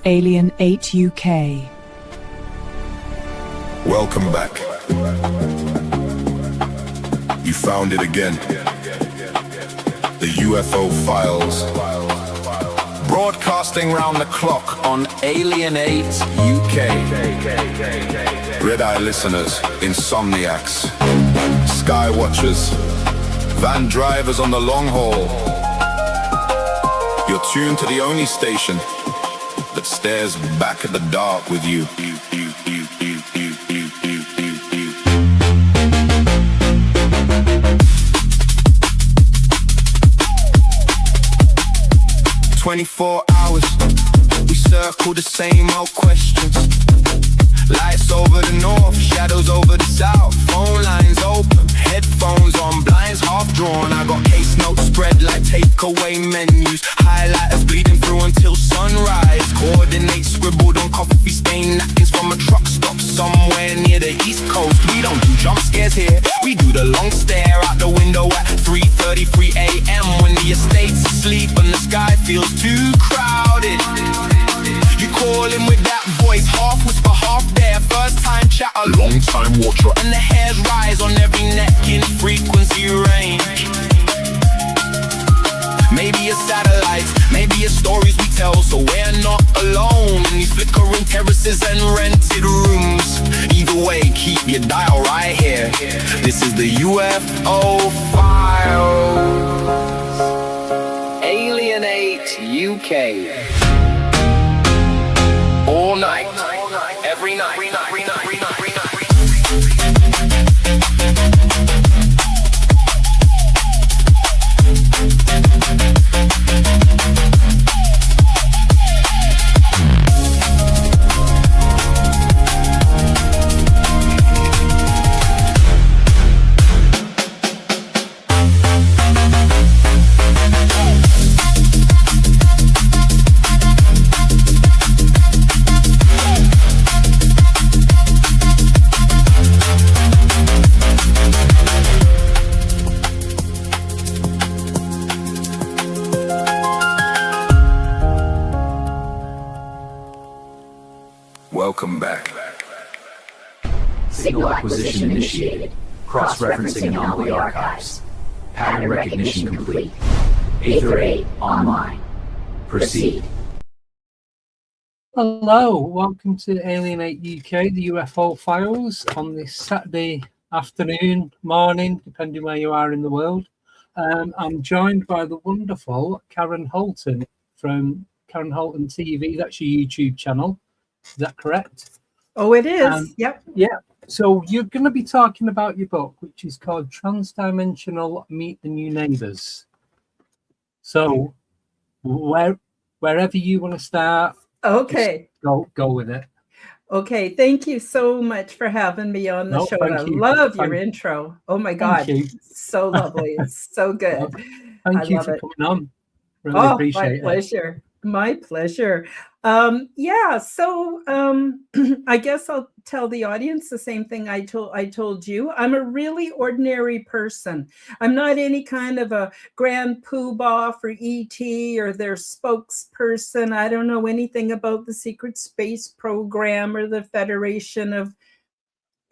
Alien 8 UK. Welcome back. You found it again. The UFO Files. Broadcasting round the clock on Alien 8 UK. Red-eye listeners, insomniacs, sky watchers, van drivers on the long haul. You're tuned to the only station that stares back at the dark with you. 24 hours, we circle the same old questions. Lights over the north, shadows over the south. Phone lines open, headphones on, blinds half drawn. I got case notes spread like takeaway menus. Highlighters bleeding through until sunrise. Coordinates scribbled on coffee stained napkins from a truck stop somewhere near the East Coast. We don't do jump scares here, we do the long stare out the window at 3:33 a.m. when the estate's asleep and the sky feels too crowded. You call in with that voice, half whisper, half dare. First time chatter, long time watcher, and the hairs rise on every neck in frequency range. Maybe it's satellites, maybe it's stories we tell, so we're not alone in these flickering terraces and rented rooms. Either way, keep your dial right here. This is the UFO Files. Alien 8 UK. All night, every night, every night, every night, every night, every night. Welcome back. Signal acquisition initiated. Cross-referencing anomaly archives. Pattern recognition complete. Aether 8 online. Proceed. Hello, welcome to Alien 8 UK, the UFO Files, on this Saturday afternoon, morning, depending where you are in the world. I'm joined by the wonderful Karen Holton from Karen Holton TV. That's your YouTube channel. Is that correct? Oh, it is. Yep. Yeah. So you're going to be talking about your book, which is called Transdimensional Meet the New Neighbors. So wherever you want to start, okay, go with it. Okay. Thank you so much for having me on the show. And I love your intro. Oh my God, so lovely. It's so good. Thank you for coming on. Really appreciate it. My pleasure. My pleasure. So I guess I'll tell the audience the same thing I told you. I'm a really ordinary person. I'm not any kind of a grand poobah for ET or their spokesperson. I don't know anything about the secret space program or the Federation of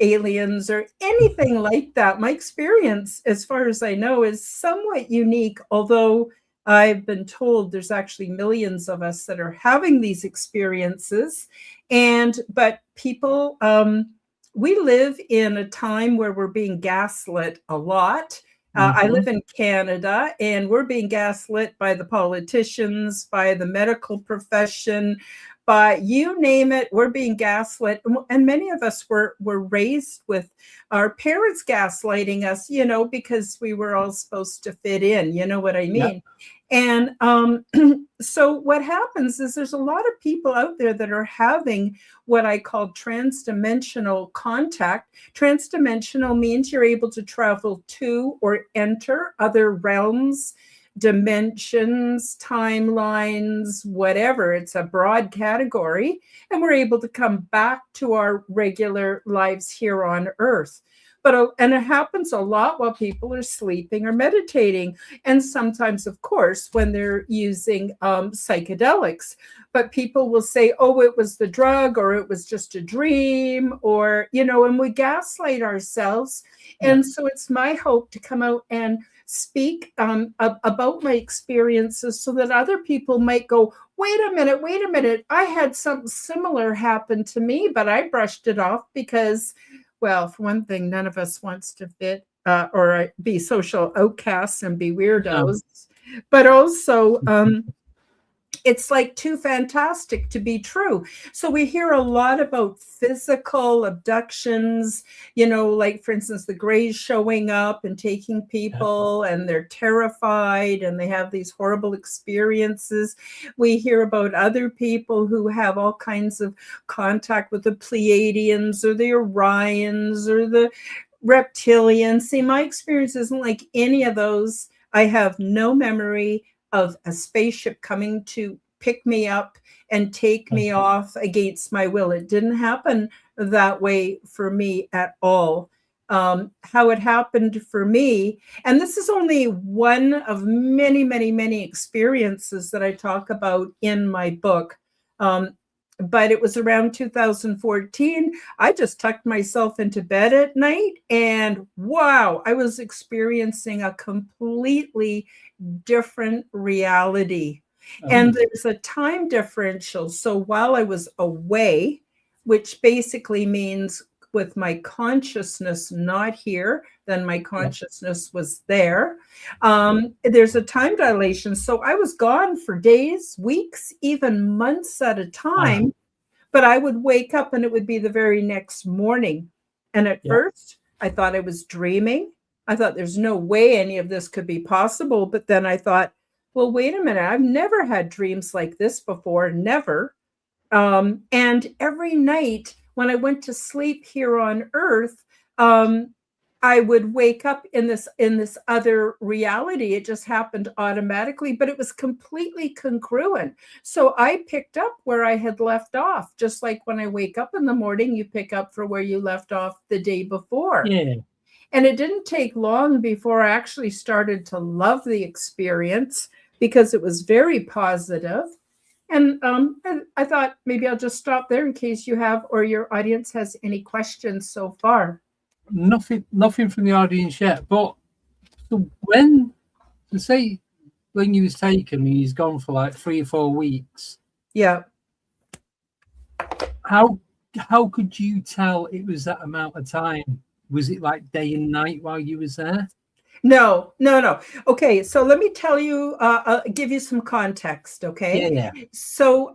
Aliens or anything like that. My experience, as far as I know, is somewhat unique, although I've been told there's actually millions of us that are having these experiences. But people, we live in a time where we're being gaslit a lot. I live in Canada, and we're being gaslit by the politicians, by the medical profession, by you name it, we're being gaslit. And many of us were raised with our parents gaslighting us, because we were all supposed to fit in, you know what I mean? Yep. And so what happens is there's a lot of people out there that are having what I call transdimensional contact. Transdimensional means you're able to travel to or enter other realms, dimensions, timelines, whatever. It's a broad category, and we're able to come back to our regular lives here on Earth. And it happens a lot while people are sleeping or meditating, and sometimes, of course, when they're using psychedelics. But people will say, oh, it was the drug, or it was just a dream, or, and we gaslight ourselves. And so it's my hope to come out and speak about my experiences so that other people might go, wait a minute, I had something similar happen to me, but I brushed it off because, well, for one thing, none of us wants to fit or be social outcasts and be weirdos. But also, it's like too fantastic to be true. So we hear a lot about physical abductions, like, for instance, the Greys showing up and taking people, and they're terrified and they have these horrible experiences. We hear about other people who have all kinds of contact with the Pleiadians or the Orions or the reptilians. See, my experience isn't like any of those. I have no memory of a spaceship coming to pick me up and take me off against my will. It didn't happen that way for me at all. How it happened for me, and this is only one of many, many, many experiences that I talk about in my book. But it was around 2014. I just tucked myself into bed at night, and wow, I was experiencing a completely different reality. And there's a time differential. So while I was away, which basically means with my consciousness not here, then my consciousness was there. There's a time dilation. So I was gone for days, weeks, even months at a time. But I would wake up and it would be the very next morning. And at first, I thought I was dreaming. I thought there's no way any of this could be possible. But then I thought, well, wait a minute. I've never had dreams like this before. Never. And every night when I went to sleep here on Earth, I would wake up in this other reality. It just happened automatically, but it was completely congruent. So I picked up where I had left off, just like when I wake up in the morning, you pick up for where you left off the day before. Yeah. And it didn't take long before I actually started to love the experience because it was very positive. And I thought maybe I'll just stop there in case you have or your audience has any questions so far. Nothing from the audience yet. But so when you was taken and he's gone for like 3 or 4 weeks. Yeah. How could you tell it was that amount of time? Was it like day and night while you was there? No. Okay, so let me tell you, give you some context, okay? Yeah. So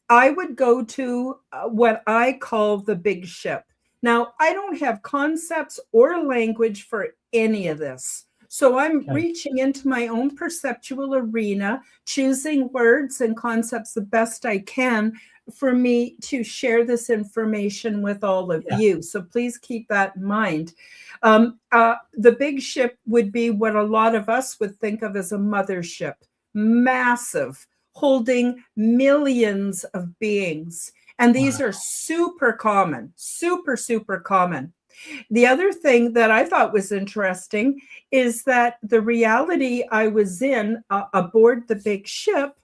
I would go to what I call the big ship. Now, I don't have concepts or language for any of this. So I'm reaching into my own perceptual arena, choosing words and concepts the best I can for me to share this information with all of you. So please keep that in mind. The big ship would be what a lot of us would think of as a mothership, massive, holding millions of beings. And these are super common, super common. The other thing that I thought was interesting is that the reality I was in aboard the big ship,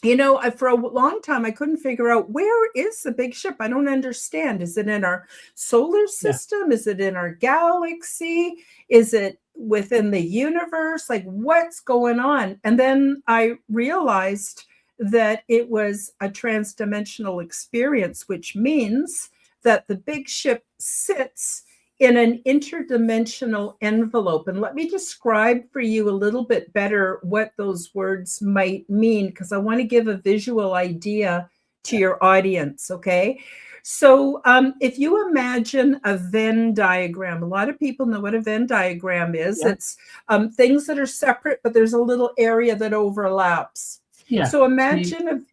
for a long time, I couldn't figure out where is the big ship. I don't understand. Is it in our solar system? Is it in our galaxy? Is it within the universe? Like, what's going on? And then I realized that it was a transdimensional experience, which means that the big ship sits in an interdimensional envelope. And let me describe for you a little bit better what those words might mean, because I want to give a visual idea to your audience, okay? So if you imagine a Venn diagram, a lot of people know what a Venn diagram is. It's things that are separate, but there's a little area that overlaps. Yeah. So imagine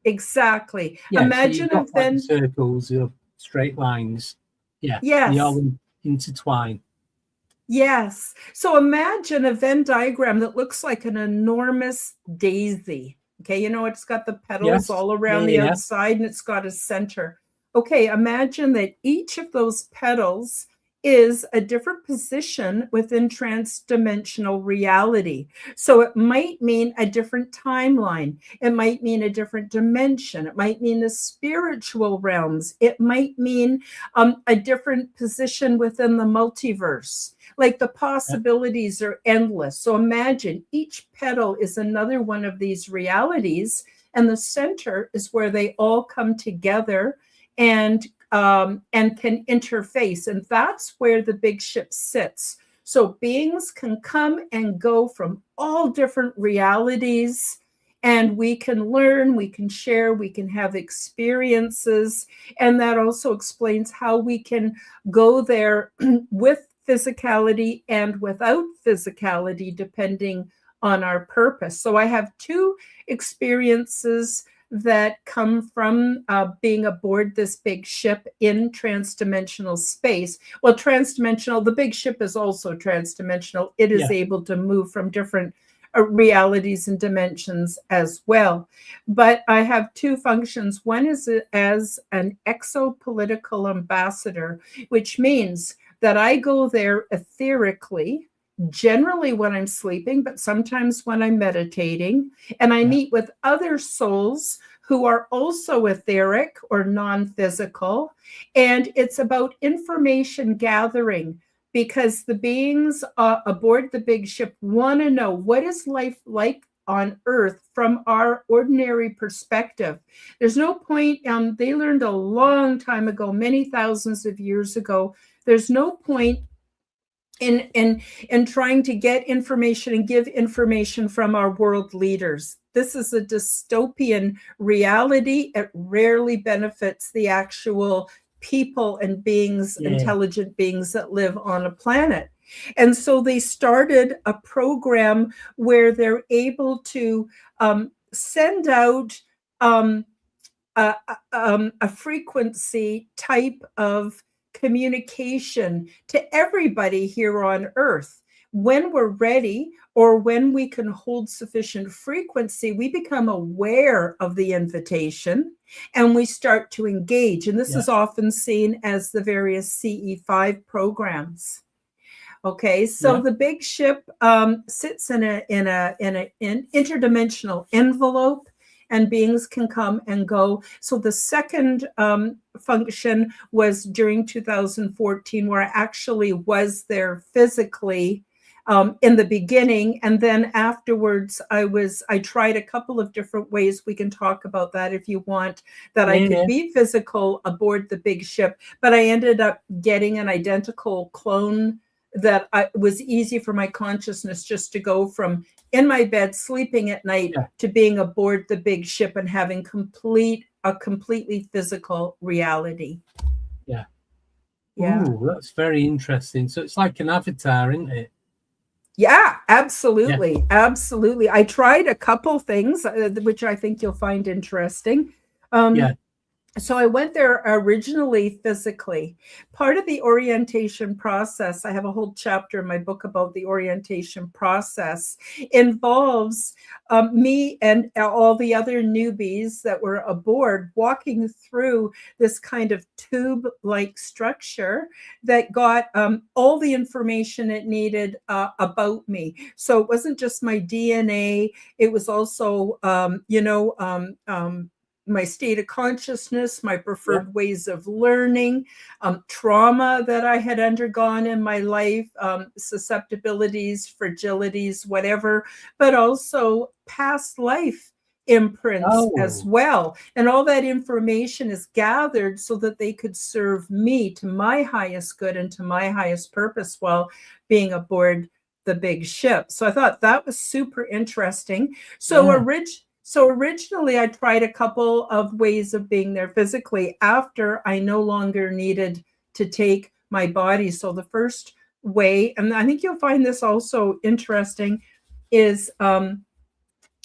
exactly. Imagine so a Venn circles, straight lines. Yeah. Yes. They all intertwine. Yes. So imagine a Venn diagram that looks like an enormous daisy. Okay, it's got the petals all around the outside and it's got a center. Okay, imagine that each of those petals is a different position within transdimensional reality. So it might mean a different timeline. It might mean a different dimension. It might mean the spiritual realms. It might mean a different position within the multiverse. Like the possibilities are endless. So imagine each petal is another one of these realities, and the center is where they all come together and can interface. And that's where the big ship sits. So beings can come and go from all different realities, and we can learn, we can share, we can have experiences. And that also explains how we can go there with physicality and without physicality, depending on our purpose. So I have two experiences that come from being aboard this big ship in transdimensional space. Well, transdimensional, the big ship is also transdimensional. It is able to move from different realities and dimensions as well. But I have two functions. One is as an exopolitical ambassador, which means that I go there etherically, generally when I'm sleeping, but sometimes when I'm meditating, and I meet with other souls who are also etheric or non-physical, and it's about information gathering, because the beings aboard the big ship want to know, what is life like on Earth from our ordinary perspective? There's no point, they learned a long time ago, many thousands of years ago, there's no point in trying to get information and give information from our world leaders. This is a dystopian reality. It rarely benefits the actual people and beings, intelligent beings that live on a planet. And so they started a program where they're able to send out a frequency type of communication to everybody here on Earth. When we're ready, or when we can hold sufficient frequency, we become aware of the invitation and we start to engage. And this is often seen as the various CE5 programs. Okay, so the big ship sits in an interdimensional envelope, and beings can come and go. So the second function was during 2014, where I actually was there physically in the beginning. And then afterwards, I tried a couple of different ways. We can talk about that if you want, that I could be physical aboard the big ship, but I ended up getting an identical clone that was easy for my consciousness just to go from in my bed sleeping at night to being aboard the big ship and having a completely physical reality. Ooh, that's very interesting. So it's like an avatar, isn't it? Yeah, absolutely. Absolutely. I tried a couple things, which I think you'll find interesting. So I went there originally physically. Part of the orientation process, I have a whole chapter in my book about the orientation process, involves me and all the other newbies that were aboard walking through this kind of tube-like structure that got all the information it needed about me. So it wasn't just my DNA, it was also, my state of consciousness, my preferred ways of learning, trauma that I had undergone in my life, susceptibilities, fragilities, whatever, but also past life imprints as well. And all that information is gathered so that they could serve me to my highest good and to my highest purpose while being aboard the big ship. So I thought that was super interesting. So originally, I tried a couple of ways of being there physically after I no longer needed to take my body. So the first way, and I think you'll find this also interesting, is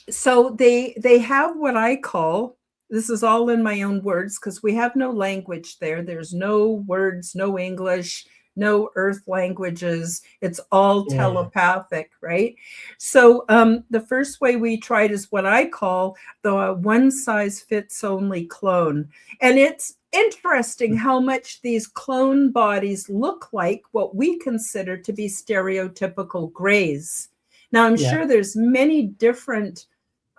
so they have what I call, this is all in my own words because we have no language there. There's no words, no English, no earth languages. It's all telepathic, right? So the first way we tried is what I call the one size fits only clone. And it's interesting how much these clone bodies look like what we consider to be stereotypical grays. Now, I'm sure there's many different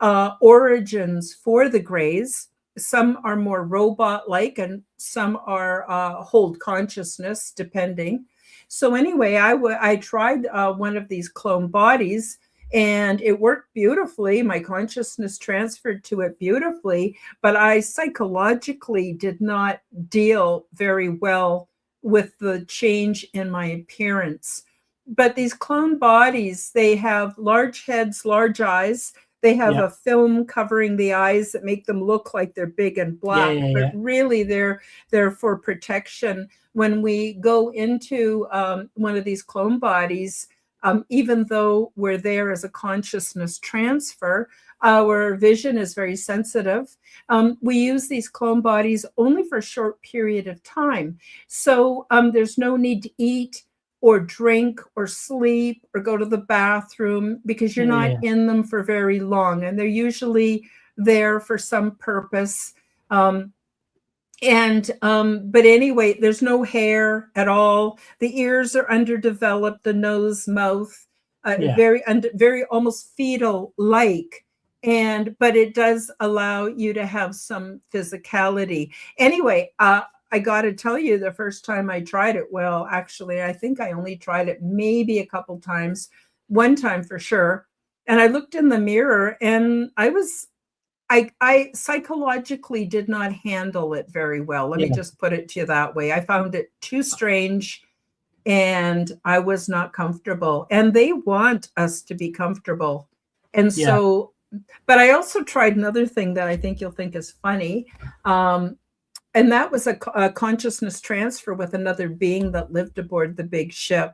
origins for the grays. Some are more robot-like and some are hold consciousness, depending. So anyway, I tried one of these clone bodies, and it worked beautifully. My consciousness transferred to it beautifully, but I psychologically did not deal very well with the change in my appearance. But these clone bodies, they have large heads, large eyes. They have a film covering the eyes that make them look like they're big and black, but really they're for protection. When we go into one of these clone bodies, even though we're there as a consciousness transfer, our vision is very sensitive. We use these clone bodies only for a short period of time. So there's no need to eat or drink or sleep or go to the bathroom, because you're not in them for very long. And they're usually there for some purpose. But anyway, there's no hair at all. The ears are underdeveloped, the nose, mouth, very almost fetal-like. But it does allow you to have some physicality. Anyway, I got to tell you, the first time I tried it, well, actually, I think I only tried it maybe a couple times, one time for sure. And I looked in the mirror and I psychologically did not handle it very well. Let me just put it to you that way. I found it too strange and I was not comfortable. And they want us to be comfortable. And so, but I also tried another thing that I think you'll think is funny. And that was a consciousness transfer with another being that lived aboard the big ship.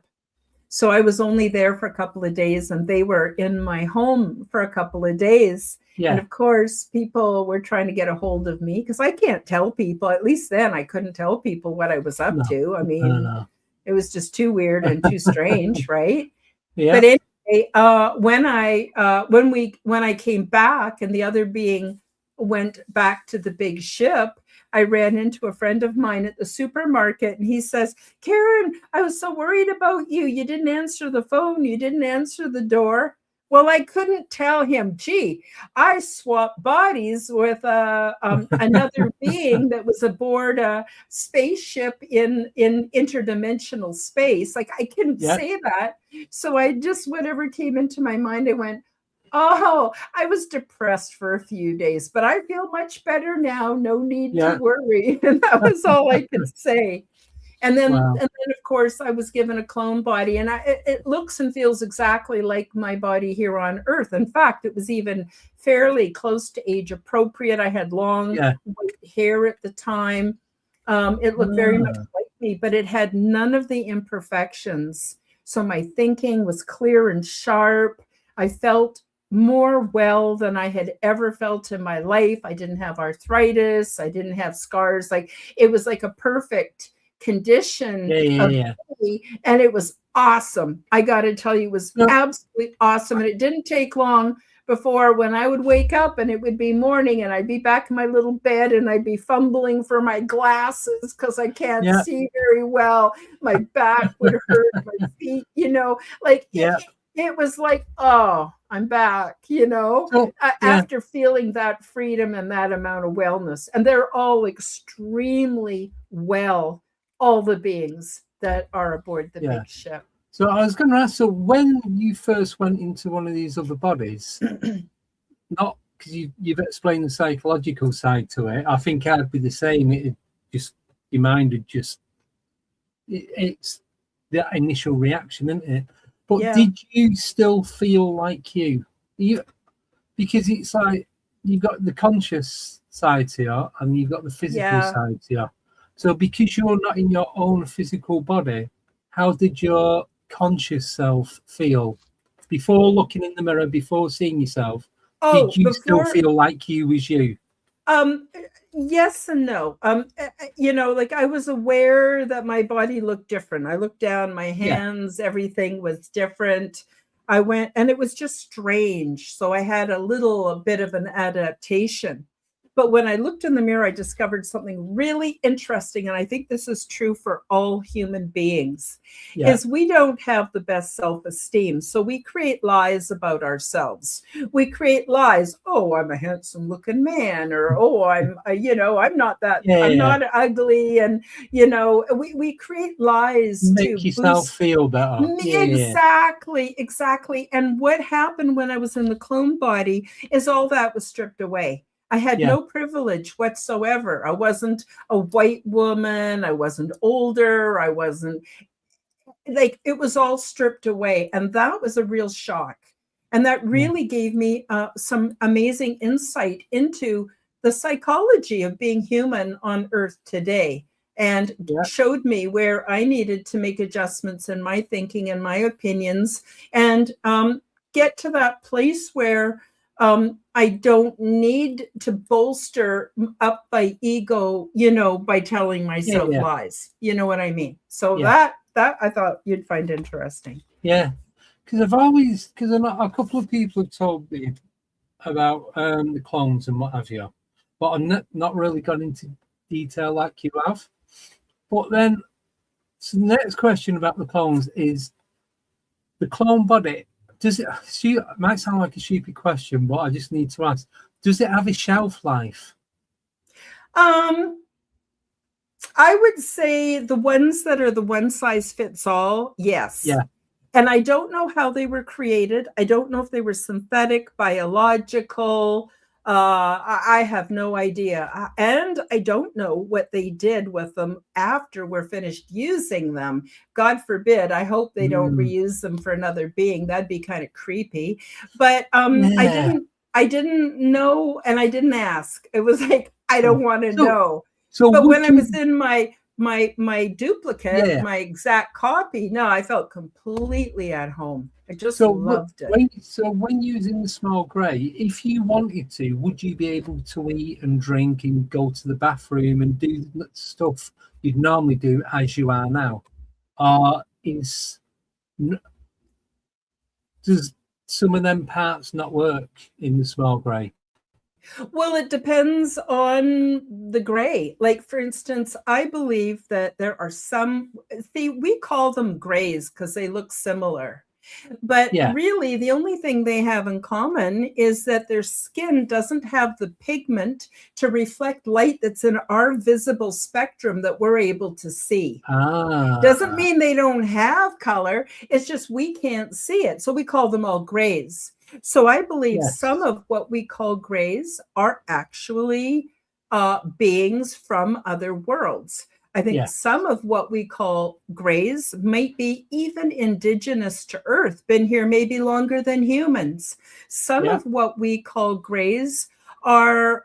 So I was only there for a couple of days and they were in my home for a couple of days. And of course, people were trying to get a hold of me because I can't tell people, at least then I couldn't tell people what I was up to. I mean, it was just too weird and too strange, right? But anyway, when I came back and the other being went back to the big ship, I ran into a friend of mine at the supermarket and he says, Karen, I was so worried about you. You didn't answer the phone. You didn't answer the door. Well, I couldn't tell him, gee, I swapped bodies with another being that was aboard a spaceship in interdimensional space. Like, I couldn't say that. So I just, whatever came into my mind, I went, oh, I was depressed for a few days, but I feel much better now. No need to worry. And that was all I could say. And then, of course, I was given a clone body, and it looks and feels exactly like my body here on Earth. In fact, it was even fairly close to age appropriate. I had long white hair at the time. It looked very much like me, but it had none of the imperfections. So my thinking was clear and sharp. I felt more well than I had ever felt in my life. I didn't have arthritis. I didn't have scars. Like, it was like a perfect condition of me, and it was awesome. I got to tell you, it was absolutely awesome. And it didn't take long before, when I would wake up and it would be morning and I'd be back in my little bed and I'd be fumbling for my glasses because I can't see very well. My back would hurt, my feet, like it was like, oh, I'm back, after feeling that freedom and that amount of wellness. And they're all extremely well, all the beings that are aboard the big ship. So I was going to ask, so when you first went into one of these other bodies, not because you've explained the psychological side to it, I think I'd be the same. It just, your mind would just, it's that initial reaction, isn't it? But did you still feel like you? Because it's like you've got the conscious side to you and you've got the physical side to you. So because you're not in your own physical body, how did your conscious self feel before looking in the mirror, before seeing yourself? Did you still feel like you was you? Yes and no. Like, I was aware that my body looked different. I looked down, my hands, everything was different. I went, and it was just strange. So I had a bit of an adaptation. But when I looked in the mirror, I discovered something really interesting. And I think this is true for all human beings, is we don't have the best self-esteem. So we create lies about ourselves. We create lies. Oh, I'm a handsome looking man, or, oh, I'm not that, I'm not ugly. And, we create lies make to yourself boost. feel better. Exactly. And what happened when I was in the clone body is all that was stripped away. I had no privilege whatsoever. I wasn't a white woman. I wasn't older. I wasn't it was all stripped away. And that was a real shock. And that really gave me some amazing insight into the psychology of being human on Earth today, and showed me where I needed to make adjustments in my thinking and my opinions, and get to that place where I don't need to bolster up my ego, by telling myself lies. You know what I mean? So that I thought you'd find interesting. Yeah, because a couple of people have told me about the clones and what have you, but I'm not really gone into detail like you have. But then, so the next question about the clones is the clone body. Does it? It might sound like a stupid question, but I just need to ask: does it have a shelf life? I would say the ones that are the one size fits all, yes. Yeah. And I don't know how they were created. I don't know if they were synthetic, biological. I have no idea. And I don't know what they did with them after we're finished using them. God forbid. I hope they don't reuse them for another being. That'd be kind of creepy. But I didn't know, and I didn't ask. It was like, I don't want to know. But when I was in my duplicate, my exact copy, no, I felt completely at home. I just loved it. When using the small grey, if you wanted to, would you be able to eat and drink and go to the bathroom and do stuff you'd normally do as you are now? Does some of them parts not work in the small grey? Well, it depends on the gray. Like, for instance, I believe that there are we call them grays because they look similar. But really, the only thing they have in common is that their skin doesn't have the pigment to reflect light that's in our visible spectrum that we're able to see. Doesn't mean they don't have color. It's just we can't see it. So we call them all grays. So I believe some of what we call grays are actually beings from other worlds. I think some of what we call grays might be even indigenous to Earth, been here maybe longer than humans. Some of what we call grays are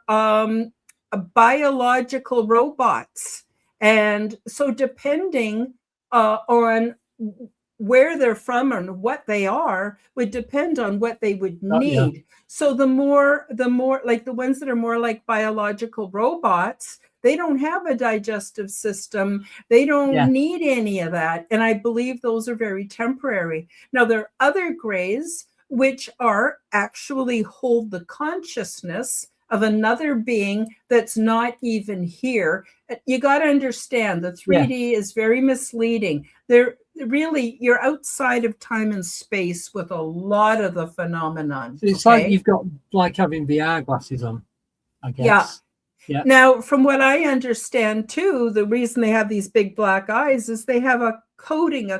biological robots. And so depending on where they're from and what they are would depend on what they would need. So the more like the ones that are more like biological robots, they don't have a digestive system. They don't need any of that. And I believe those are very temporary. Now, there are other grays which are actually hold the consciousness of another being that's not even here. You got to understand the 3D is very misleading. You're outside of time and space with a lot of the phenomenon. So it's like you've got like having VR glasses on, I guess. Yeah. Now, from what I understand too, the reason they have these big black eyes is they have a coating,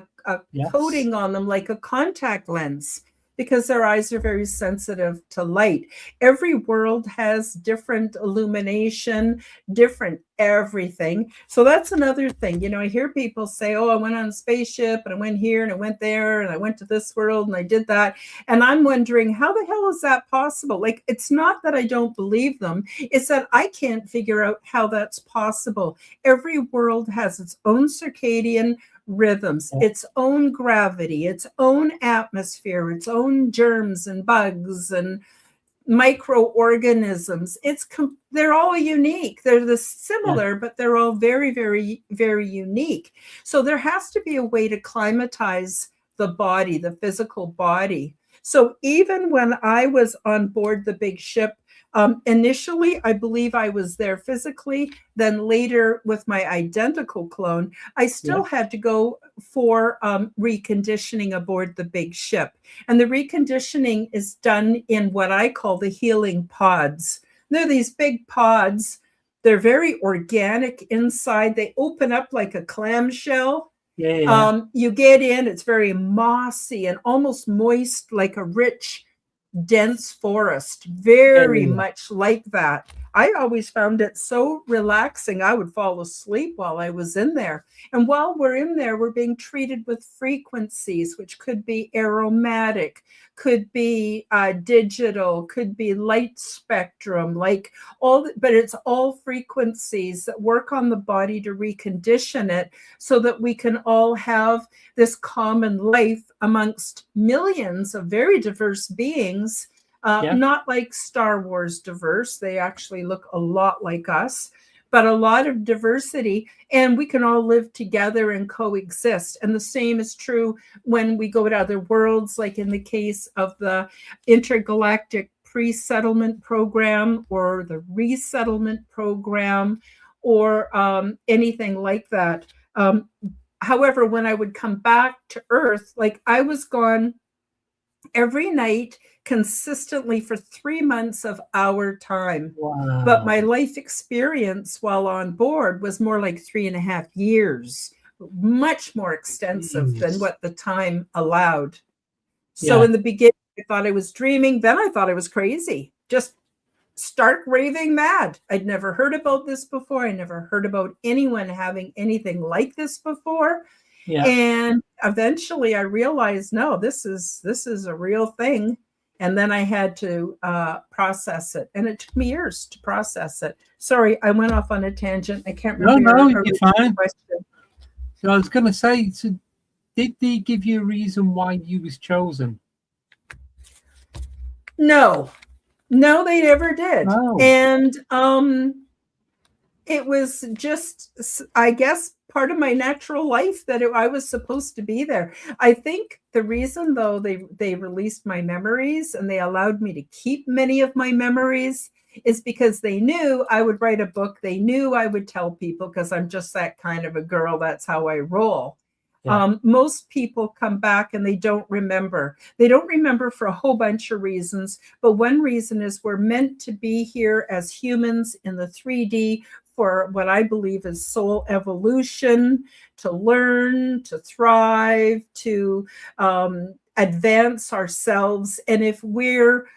coating on them like a contact lens, because their eyes are very sensitive to light. Every world has different illumination, different everything. So that's another thing. I hear people say, oh, I went on a spaceship and I went here and I went there and I went to this world and I did that. And I'm wondering, how the hell is that possible? Like, it's not that I don't believe them. It's that I can't figure out how that's possible. Every world has its own circadian rhythms, its own gravity, its own atmosphere, its own germs and bugs and microorganisms. They're all unique. They're similar, but they're all very, very, very unique. So there has to be a way to climatize the body, the physical body. So even when I was on board the big ship, Initially, I believe I was there physically. Then later, with my identical clone, I still had to go for reconditioning aboard the big ship. And the reconditioning is done in what I call the healing pods. They're these big pods. They're very organic inside. They open up like a clamshell. You get in, it's very mossy and almost moist, like a rich, dense forest, very much like that. I always found it so relaxing. I would fall asleep while I was in there. And while we're in there, we're being treated with frequencies, which could be aromatic, could be digital, could be light spectrum, like but it's all frequencies that work on the body to recondition it so that we can all have this common life amongst millions of very diverse beings. Not like Star Wars diverse. They actually look a lot like us, but a lot of diversity, and we can all live together and coexist. And the same is true when we go to other worlds, like in the case of the intergalactic pre-settlement program or the resettlement program or anything like that. However, when I would come back to Earth, like I was gone every night consistently for 3 months of our time. Wow. But my life experience while on board was more like 3.5 years, much more extensive than what the time allowed. So in the beginning, I thought I was dreaming. Then I thought I was crazy, just stark raving mad. I'd never heard about this before. I never heard about anyone having anything like this before. And eventually I realized, no, this is a real thing. And then I had to process it. And it took me years to process it. Sorry, I went off on a tangent. I can't remember. No, you're fine. So I was going to say, so did they give you a reason why you was chosen? No, they never did. Oh. And it was just, I guess, part of my natural life that I was supposed to be there. I think the reason, though, they released my memories and they allowed me to keep many of my memories is because they knew I would write a book. They knew I would tell people because I'm just that kind of a girl. That's how I roll. Most people come back and they don't remember. They don't remember for a whole bunch of reasons. But one reason is we're meant to be here as humans in the 3D for what I believe is soul evolution, to learn, to thrive, to advance ourselves. And if we're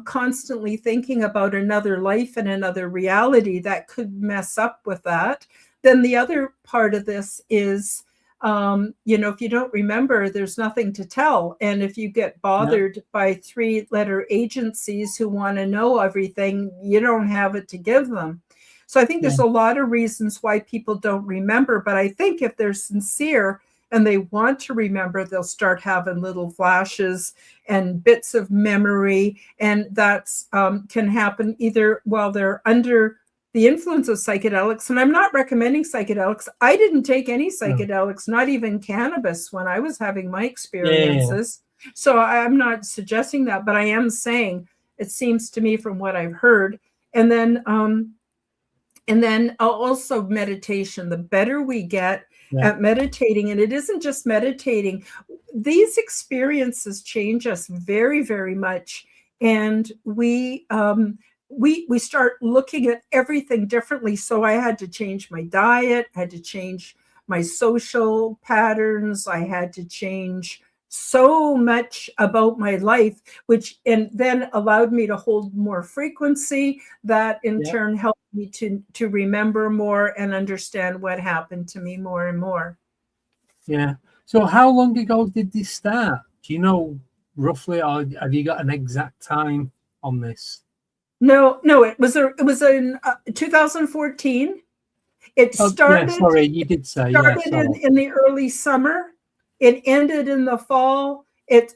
constantly thinking about another life and another reality, that could mess up with that. Then the other part of this is, if you don't remember, there's nothing to tell. And if you get bothered by 3-letter agencies who want to know everything, you don't have it to give them. So I think there's a lot of reasons why people don't remember. But I think if they're sincere and they want to remember, they'll start having little flashes and bits of memory. And that's can happen either while they're under the influence of psychedelics. And I'm not recommending psychedelics. I didn't take any psychedelics, not even cannabis, when I was having my experiences. So I'm not suggesting that, but I am saying it seems to me from what I've heard. And then also meditation. The better we get at meditating, and it isn't just meditating, these experiences change us very, very much. And we start looking at everything differently. So I had to change my diet, I had to change my social patterns, I had to change so much about my life, and then allowed me to hold more frequency, that in turn helped me to remember more and understand what happened to me more and more. Yeah. So how long ago did this start? Do you know roughly, or have you got an exact time on this? No, it was in 2014. It started. Yeah, sorry, you did say. In the early summer. It ended in the fall. It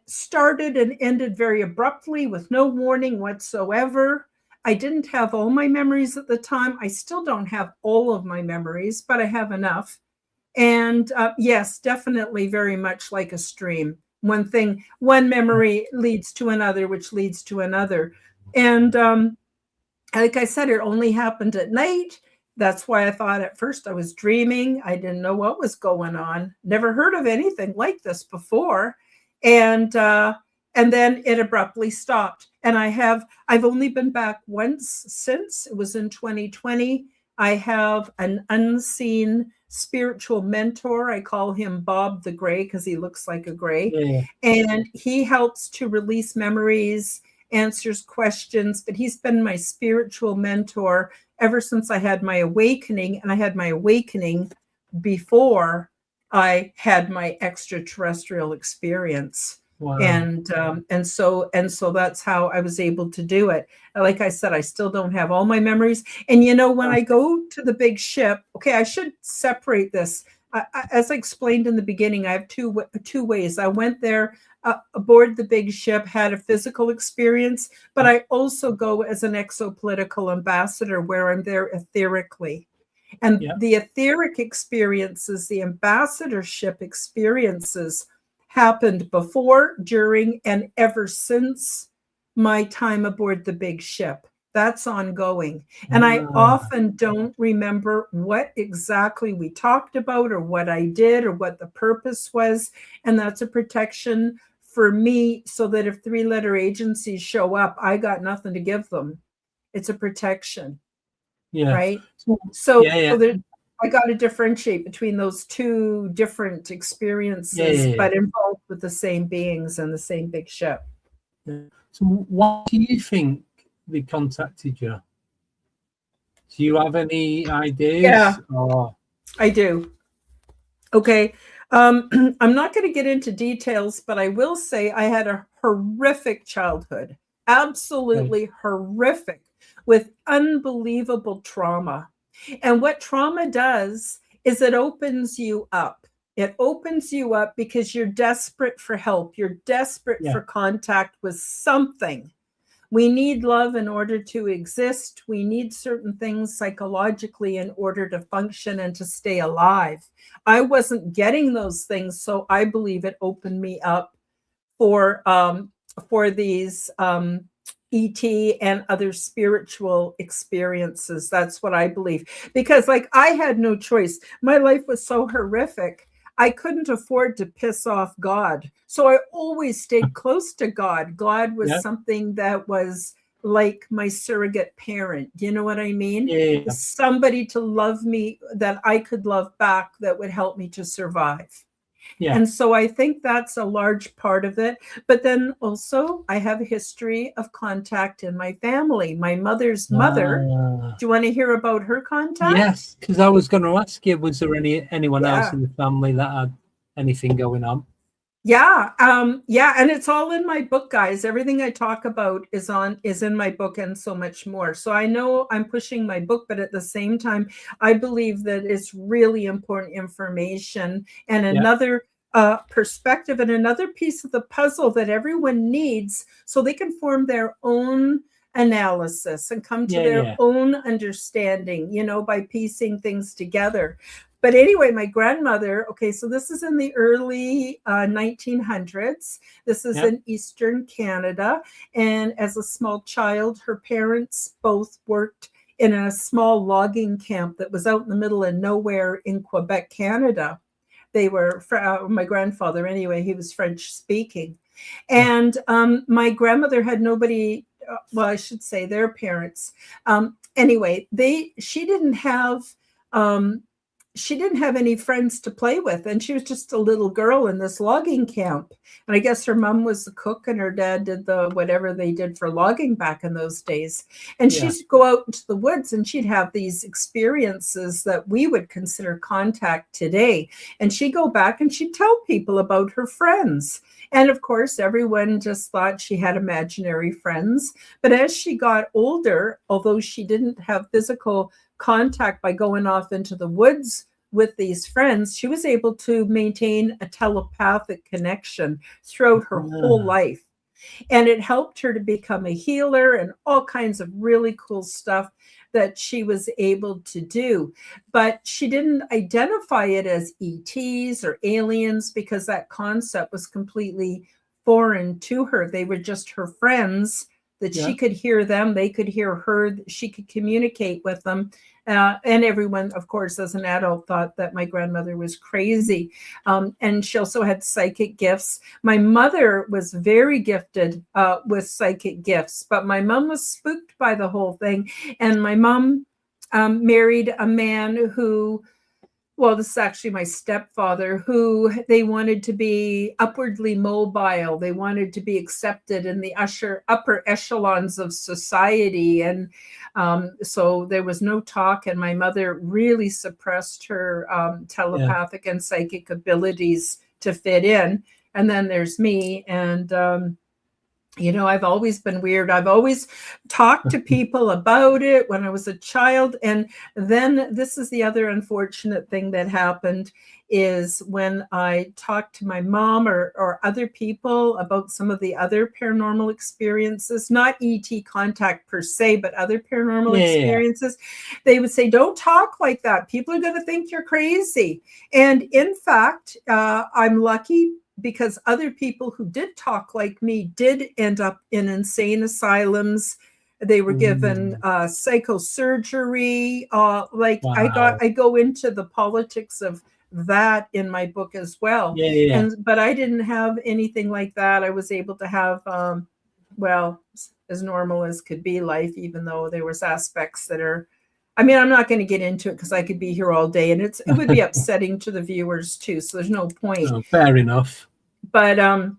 started and ended very abruptly with no warning whatsoever. I didn't have all my memories at the time. I still don't have all of my memories, but I have enough. And yes, definitely very much like a stream. One memory leads to another, which leads to another. And like I said, it only happened at night. That's why I thought at first I was dreaming. I didn't know what was going on. Never heard of anything like this before. And then it abruptly stopped. And I've only been back once since. It was in 2020. I have an unseen spiritual mentor. I call him Bob the Gray because he looks like a gray. Yeah. And he helps to release memories, answers questions, but he's been my spiritual mentor ever since I had my awakening. And I had my awakening before I had my extraterrestrial experience. Wow. And so that's how I was able to do it. Like I said, I still don't have all my memories. And when I go to the big ship, okay, I should separate this. As I explained in the beginning, I have two ways. I went there aboard the big ship, had a physical experience, but I also go as an exopolitical ambassador where I'm there etherically. And the etheric experiences, the ambassadorship experiences happened before, during, and ever since my time aboard the big ship. That's ongoing. And I often don't remember what exactly we talked about or what I did or what the purpose was. And that's a protection for me so that if three-letter agencies show up, I got nothing to give them. It's a protection. Yeah. Right? So I got to differentiate between those two different experiences, but involved with the same beings and the same big ship. Yeah. So why do you think they contacted you? Do you have any ideas? Yeah, or... I do. Okay. I'm not going to get into details, but I will say I had a horrific childhood, absolutely horrific, with unbelievable trauma. And what trauma does is it opens you up. It opens you up because you're desperate for help. You're desperate for contact with something. We need love in order to exist. We need certain things psychologically in order to function and to stay alive. I wasn't getting those things, so I believe it opened me up for these ET and other spiritual experiences. That's what I believe. Because I had no choice. My life was so horrific. I couldn't afford to piss off God. So I always stayed close to God. God was something that was like my surrogate parent. You know what I mean? Yeah. Somebody to love me that I could love back that would help me to survive. Yeah. And so I think that's a large part of it. But then also I have a history of contact in my family. My mother's mother. Do you want to hear about her contact? Yes, because I was going to ask you, was there anyone else in the family that had anything going on? Yeah. And it's all in my book, guys. Everything I talk about is in my book and so much more. So I know I'm pushing my book, but at the same time, I believe that it's really important information and another perspective and another piece of the puzzle that everyone needs so they can form their own analysis and come to their own understanding, by piecing things together. But anyway, my grandmother, okay, so this is in the early 1900s. This is in Eastern Canada. And as a small child, her parents both worked in a small logging camp that was out in the middle of nowhere in Quebec, Canada. They were, my grandfather anyway, he was French speaking. And my grandmother had nobody, well, I should say their parents. Anyway, she didn't have any friends to play with, and she was just a little girl in this logging camp. And I guess her mom was the cook and her dad did the whatever they did for logging back in those days. And she'd go out into the woods and she'd have these experiences that we would consider contact today. And she'd go back and she'd tell people about her friends. And of course, everyone just thought she had imaginary friends. But as she got older, although she didn't have physical contact by going off into the woods with these friends, she was able to maintain a telepathic connection throughout her whole life. And it helped her to become a healer and all kinds of really cool stuff that she was able to do. But she didn't identify it as ETs or aliens because that concept was completely foreign to her. They were just her friends that Yeah. she could hear them, they could hear her, she could communicate with them. And everyone, of course, as an adult, thought that my grandmother was crazy. And she also had psychic gifts. My mother was very gifted with psychic gifts, but my mom was spooked by the whole thing. And my mom married a man who, well, this is actually my stepfather, who they wanted to be upwardly mobile. They wanted to be accepted in the upper echelons of society. And so there was no talk. And my mother really suppressed her telepathic and psychic abilities to fit in. And then there's me. And you know, I've always been weird. I've always talked to people about it when I was a child. And then this is the other unfortunate thing that happened, is when I talked to my mom or other people about some of the other paranormal experiences, not ET contact per se, but other paranormal experiences, they would say, don't talk like that. People are going to think you're crazy. And in fact, I'm lucky, because other people who did talk like me did end up in insane asylums. They were given psychosurgery. I go into the politics of that in my book as well. But I didn't have anything like that. I was able to have, well, as normal as could be life, even though there was aspects that are, I mean, I'm not going to get into it because I could be here all day, and it would be upsetting to the viewers too. So there's no point. No, fair enough. But I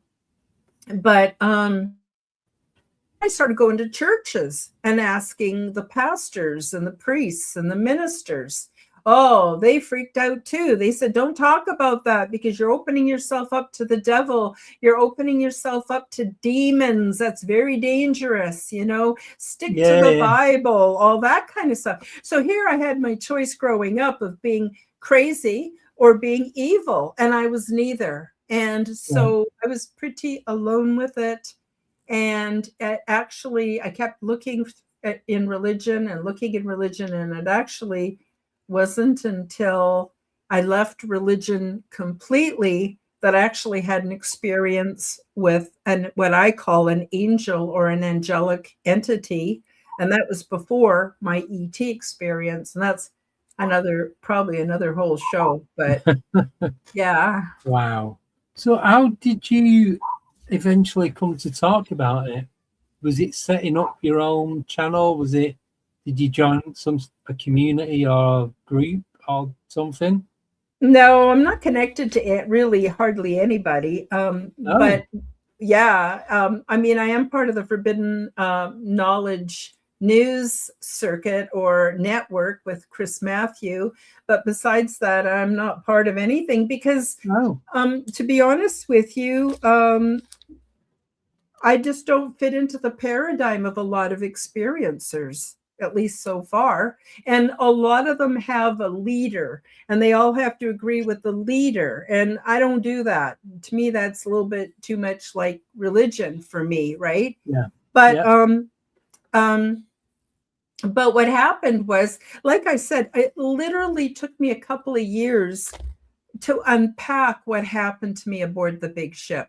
started going to churches and asking the pastors and the priests and the ministers. Oh, they freaked out too. They said, don't talk about that because you're opening yourself up to the devil. You're opening yourself up to demons. That's very dangerous. You know, stick to the Bible, all that kind of stuff. So here I had my choice growing up of being crazy or being evil, and I was neither. And so I was pretty alone with it. And actually, I kept looking in religion, and it actually wasn't until I left religion completely that I actually had an experience with what I call an angel or an angelic entity. And that was before my ET experience. And that's probably another whole show. But yeah. Wow. So how did you eventually come to talk about it? Was it setting up your own channel? Did you join a community or group or something? No, I'm not connected to really hardly anybody. But yeah, I mean, I am part of the Forbidden Knowledge news circuit or network with Chris Matthew, but besides that, I'm not part of anything because to be honest with you, I just don't fit into the paradigm of a lot of experiencers, at least so far. And a lot of them have a leader and they all have to agree with the leader, and I don't do that. To me, that's a little bit too much like religion for me, right? But what happened was, like I said, it literally took me a couple of years to unpack what happened to me aboard the big ship.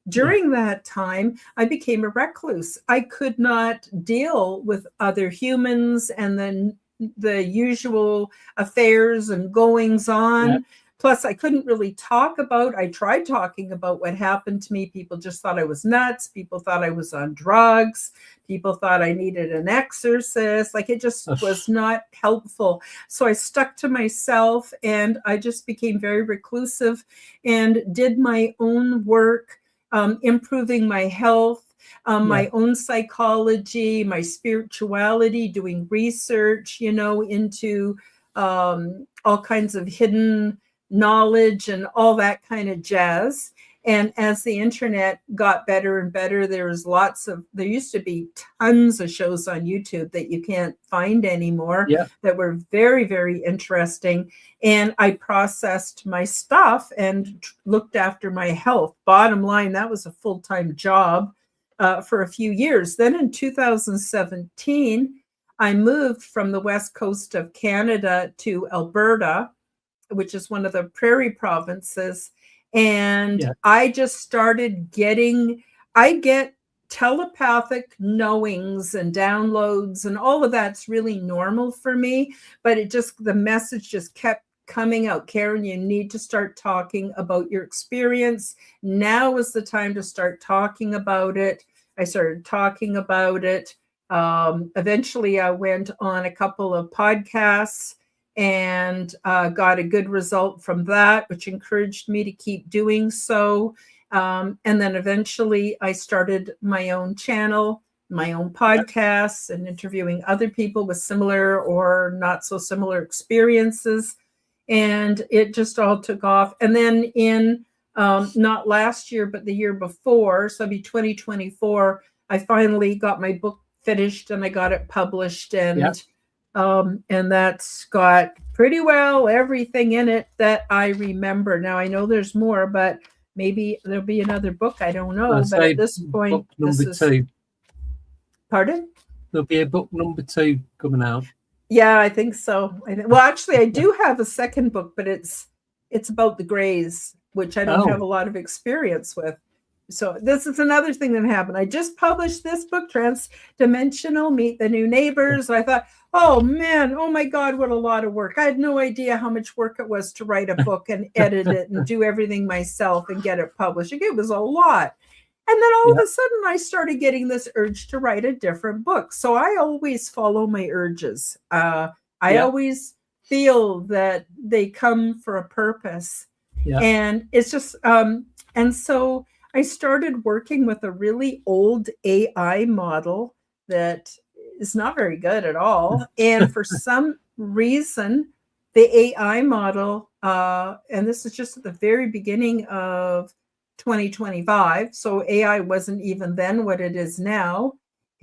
During that time, I became a recluse. I could not deal with other humans and then the usual affairs and goings on. Plus, I couldn't really I tried talking about what happened to me. People just thought I was nuts. People thought I was on drugs. People thought I needed an exorcist. Like, it just was not helpful. So I stuck to myself and I just became very reclusive and did my own work, improving my health, my own psychology, my spirituality, doing research, into all kinds of hidden knowledge and all that kind of jazz. And as the internet got better and better, there used to be tons of shows on YouTube that you can't find anymore that were very, very interesting. And I processed my stuff and looked after my health. Bottom line, that was a full-time job for a few years. Then in 2017, I moved from the west coast of Canada to Alberta, which is one of the prairie provinces. And I just started I get telepathic knowings and downloads and all of that's really normal for me, but the message just kept coming out. Karen, you need to start talking about your experience. Now is the time to start talking about it. I started talking about it. Eventually I went on a couple of podcasts and got a good result from that, which encouraged me to keep doing so. And then eventually I started my own channel, my own podcasts, and interviewing other people with similar or not so similar experiences. And it just all took off. And then in not last year, but the year before, so it'd be 2024, I finally got my book finished and I got it published. And that's got pretty well everything in it that I remember. Now I know there's more, but maybe there'll be another book. I don't know. But at this point, book number 2. Pardon? There'll be a book number 2 coming out. Yeah, I think so. Well, actually, I do have a second book, but it's about the Greys, which I don't have a lot of experience with. So this is another thing that happened. I just published this book, Transdimensional, Meet the New Neighbors. I thought, oh man, oh my God, what a lot of work. I had no idea how much work it was to write a book and edit it and do everything myself and get it published. It was a lot. And then all of a sudden I started getting this urge to write a different book. So I always follow my urges. I always feel that they come for a purpose. And it's just, and so I started working with a really old AI model that is not very good at all. And for some reason, the AI model, and this is just at the very beginning of 2025. So AI wasn't even then what it is now.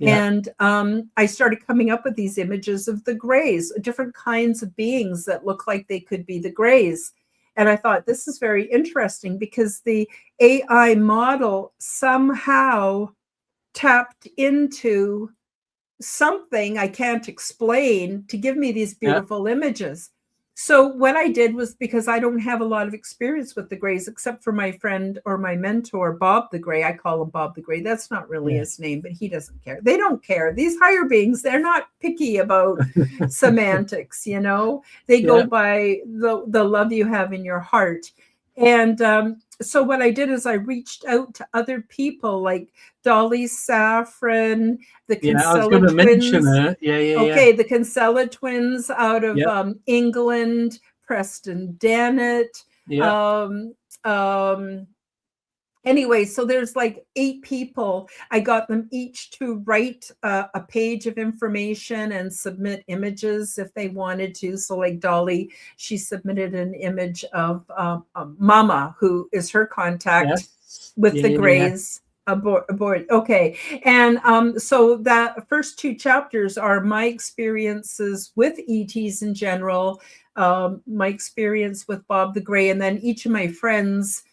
And I started coming up with these images of the Greys, different kinds of beings that look like they could be the Greys. And I thought this is very interesting because the AI model somehow tapped into something I can't explain to give me these beautiful images. So what I did was, because I don't have a lot of experience with the Greys, except for my friend or my mentor, Bob the Grey. I call him Bob the Grey. That's not really his name, but he doesn't care. They don't care. These higher beings, they're not picky about semantics, you know. They go by the love you have in your heart. And so what I did is I reached out to other people like Dolly Saffron, the Kinsella twins. Mention her. The Kinsella twins out of England, Preston Dennett. Anyway, so there's like 8 people. I got them each to write a page of information and submit images if they wanted to. So like Dolly, she submitted an image of Mama, who is her contact with the Greys. Aboard. Okay. And so that first 2 chapters are my experiences with ETs in general, my experience with Bob the Grey, and then each of my friends,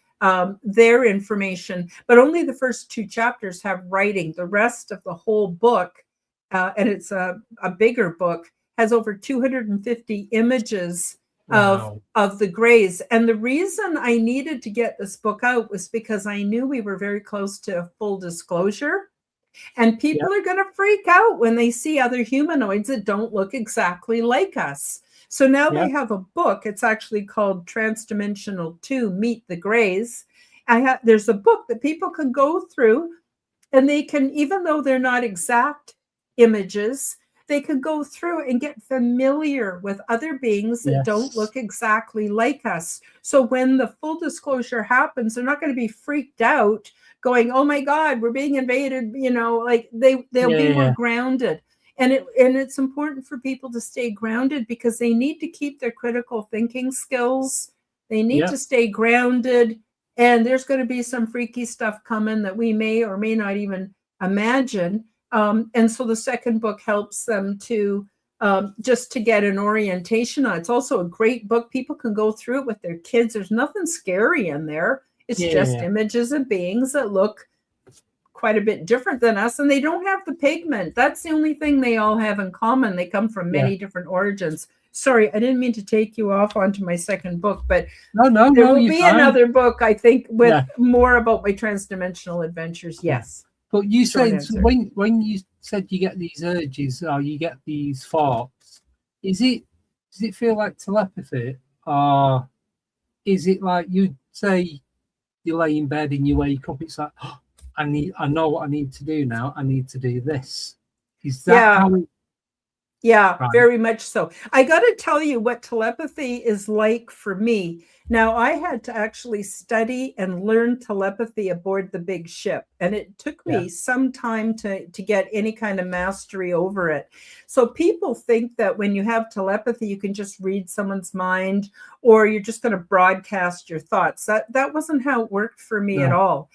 their information. But only the first 2 chapters have writing. The rest of the whole book, and it's a bigger book, has over 250 images of the Greys. And the reason I needed to get this book out was because I knew we were very close to full disclosure. And people are going to freak out when they see other humanoids that don't look exactly like us. So now they have a book. It's actually called Transdimensional 2, Meet the Greys. There's a book that people can go through, and they can, even though they're not exact images, they could go through and get familiar with other beings that don't look exactly like us. So when the full disclosure happens, they're not going to be freaked out going, oh my God, we're being invaded. You know, like they'll be more grounded. And it's important for people to stay grounded because they need to keep their critical thinking skills. They need to stay grounded. And there's going to be some freaky stuff coming that we may or may not even imagine. And so the second book helps them to just to get an orientation on. It's also a great book. People can go through it with their kids. There's nothing scary in there. It's just images of beings that look quite a bit different than us, and they don't have the pigment. That's the only thing they all have in common. They come from many different origins. Sorry, I didn't mean to take you off onto my second book, but there will be another book, I think, with more about my transdimensional adventures. Yes. But you Short said answer. when you said you get these urges or you get these thoughts, does it feel like telepathy, or is it like you say you lay in bed and you wake up, it's like, oh, I know what I need to do now. I need to do this. Is that Yeah. how it Yeah, right? very much so. I got to tell you what telepathy is like for me. Now, I had to actually study and learn telepathy aboard the big ship, and it took Yeah. me some time to get any kind of mastery over it. So people think that when you have telepathy, you can just read someone's mind or you're just going to broadcast your thoughts. That wasn't how it worked for me at No. all.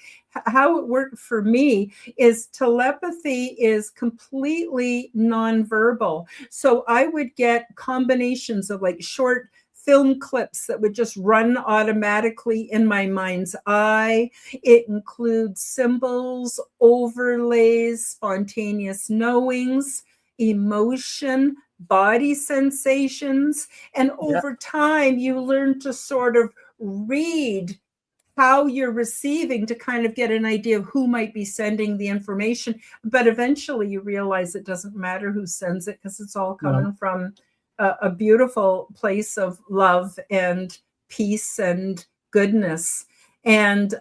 How it worked for me is telepathy is completely nonverbal. So I would get combinations of like short film clips that would just run automatically in my mind's eye. It includes symbols, overlays, spontaneous knowings, emotion, body sensations. And over time, you learn to sort of read how you're receiving to kind of get an idea of who might be sending the information. But eventually you realize it doesn't matter who sends it because it's all coming from a beautiful place of love and peace and goodness. And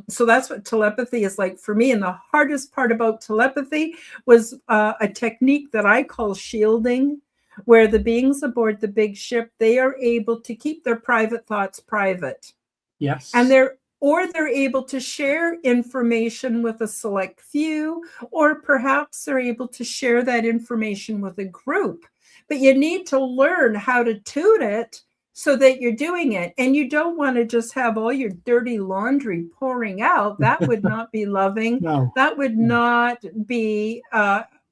so that's what telepathy is like for me. And the hardest part about telepathy was a technique that I call shielding, where the beings aboard the big ship, they are able to keep their private thoughts private. Yes. And they're able to share information with a select few, or perhaps they're able to share that information with a group. But you need to learn how to tune it so that you're doing it. And you don't want to just have all your dirty laundry pouring out. That would not be loving. No. That would not be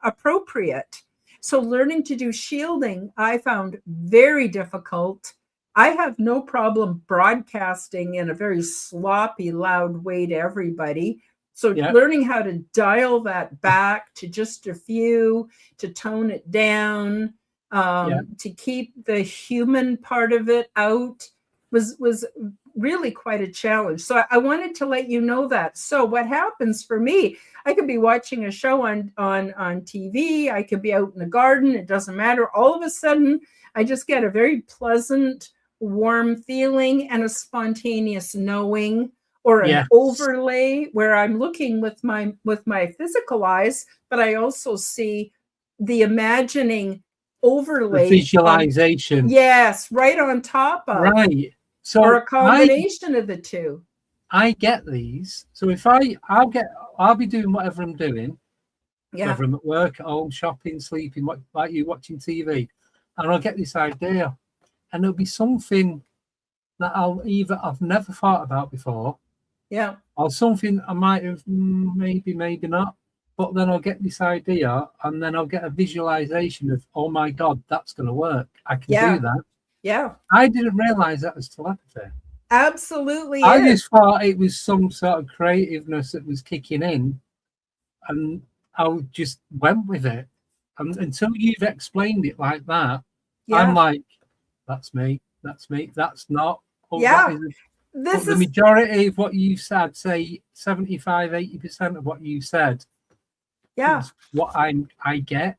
appropriate. So learning to do shielding, I found very difficult. I have no problem broadcasting in a very sloppy, loud way to everybody. So learning how to dial that back to just a few, to tone it down, to keep the human part of it out was really quite a challenge. So I wanted to let you know that. So what happens for me, I could be watching a show on TV. I could be out in the garden. It doesn't matter. All of a sudden, I just get a very pleasant, warm feeling and a spontaneous knowing, or an overlay where I'm looking with my physical eyes, but I also see the imagining overlay, the visualization. Yes, right on top of. Right. So or a combination of the two. I get these. So if I'll be doing whatever I'm doing, whether I'm at work, at home, shopping, sleeping, like you watching TV, and I'll get this idea. And it'll be something that I've never thought about before. Yeah. Or something I might have, maybe not. But then I'll get this idea and then I'll get a visualization of, oh my God, that's going to work. I can do that. Yeah. I didn't realize that was telepathy. Absolutely. I just thought it was some sort of creativeness that was kicking in. And I just went with it. And until you've explained it like that, I'm like, that's me. That's not. But the majority of what you said, say 75, 80% of what you said, is what I get.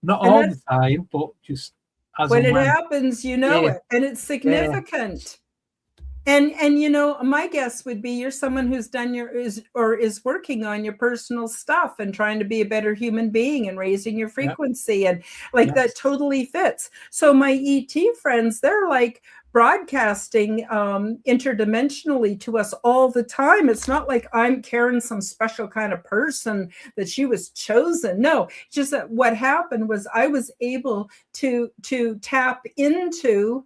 Not all the time, but just as when it happens, you know it, and it's significant. And my guess would be you're someone who's done is working on your personal stuff and trying to be a better human being and raising your frequency, and that totally fits. So my ET friends, they're like broadcasting interdimensionally to us all the time. It's not like I'm Karen, some special kind of person that she was chosen. No, just that what happened was I was able to tap into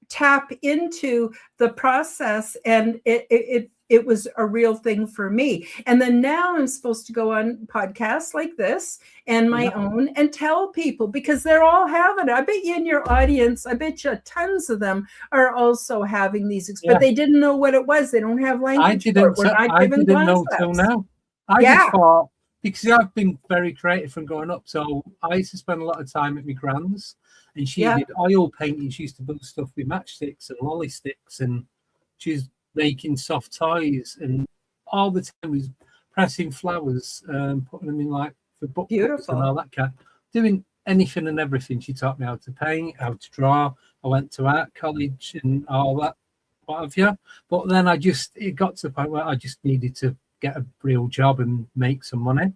tap into the process, and it was a real thing for me. And then now I'm supposed to go on podcasts like this and my own and tell people, because they're all having it. I bet you in your audience, I bet you tons of them are also having these, but they didn't know what it was. They don't have language. I didn't know till now. I just thought, because I've been very creative from growing up, so I used to spend a lot of time at my grand's, and she did oil painting. She used to build stuff with matchsticks and lolly sticks, and she's making soft toys and all the time was pressing flowers, putting them in like for book cups and all that kind, doing anything and everything. She taught me how to paint, how to draw. I went to art college and all that, what have you. But then it got to the point where I just needed to get a real job and make some money.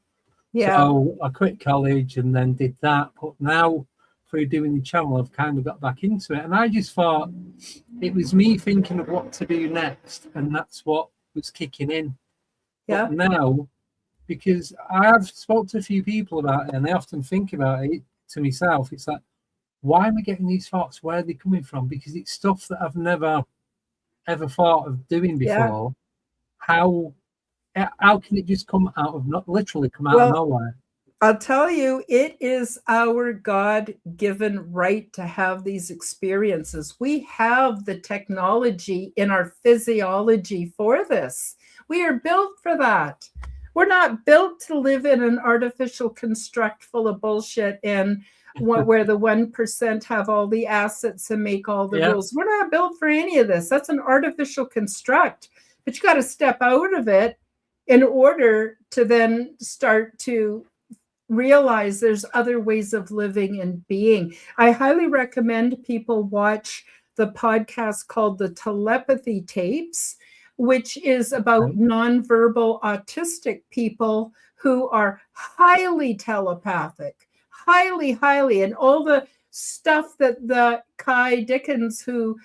Yeah. So I quit college and then did that. But now through doing the channel, I've kind of got back into it. And I just thought it was me thinking of what to do next. And that's what was kicking in. Yeah. But now, because I have spoken to a few people about it and they often think about it to myself, it's like, why am I getting these thoughts? Where are they coming from? Because it's stuff that I've never, ever thought of doing before. Yeah. How can it just come out of, not literally come out of nowhere? I'll tell you, it is our God-given right to have these experiences. We have the technology in our physiology for this. We are built for that. We're not built to live in an artificial construct full of bullshit and where the 1% have all the assets and make all the rules. We're not built for any of this. That's an artificial construct. But you got to step out of it in order to then start to realize there's other ways of living and being. I highly recommend people watch the podcast called The Telepathy Tapes, which is about nonverbal autistic people who are highly telepathic, highly, and all the stuff that the Kai Dickens, who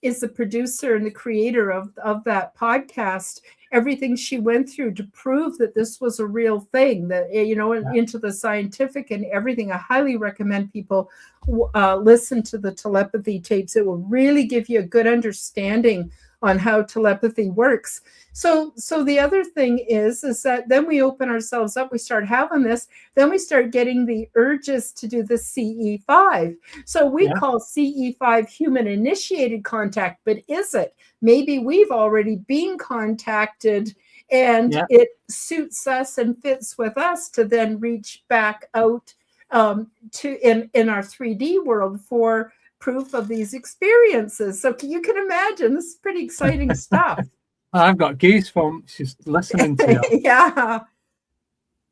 is the producer and the creator of that podcast, everything she went through to prove that this was a real thing, that, into the scientific and everything. I highly recommend people listen to the telepathy tapes. It will really give you a good understanding on how telepathy works. So the other thing is that then we open ourselves up, we start having this, then we start getting the urges to do the CE5. So we call CE5 human initiated contact, but is it? Maybe we've already been contacted and it suits us and fits with us to then reach back out to in our 3D world for proof of these experiences. So you can imagine, this is pretty exciting stuff. I've got goosebumps just listening to it. Yeah.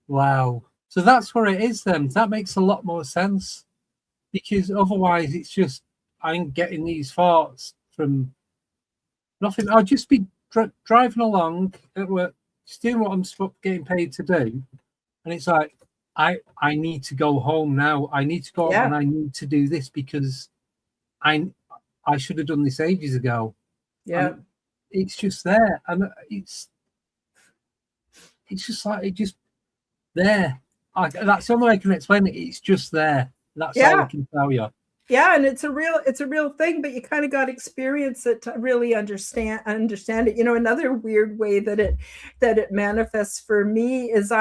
Wow. So that's where it is then. That makes a lot more sense, because otherwise it's just, I'm getting these thoughts from nothing. I'll just be driving along at work, just doing what I'm getting paid to do. And it's like, I need to go home now. I need to go and I need to do this because I should have done this ages ago. Yeah. And it's just there. And it's just like, it just there. That's the only way I can explain it. It's just there. That's all I can tell you. Yeah, and it's a real thing, but you kind of got to experience it to really understand it. Another weird way that it manifests for me is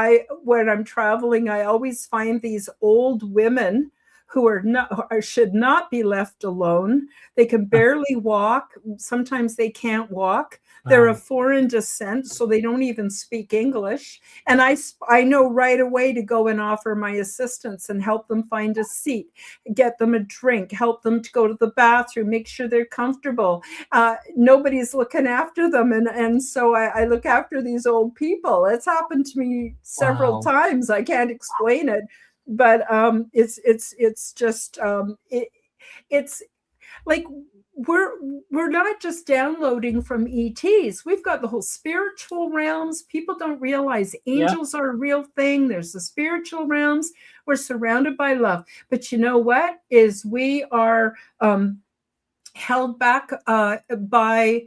when I'm traveling, I always find these old women who should not be left alone. They can barely walk. Sometimes they can't walk. They're of foreign descent, so they don't even speak English. And I know right away to go and offer my assistance and help them find a seat, get them a drink, help them to go to the bathroom, make sure they're comfortable. Nobody's looking after them. And so I look after these old people. It's happened to me several times. I can't explain it. But it's just it's like we're not just downloading from ETs. We've got the whole spiritual realms. People don't realize angels are a real thing. There's the spiritual realms. We're surrounded by love. But you know what? We are held back by,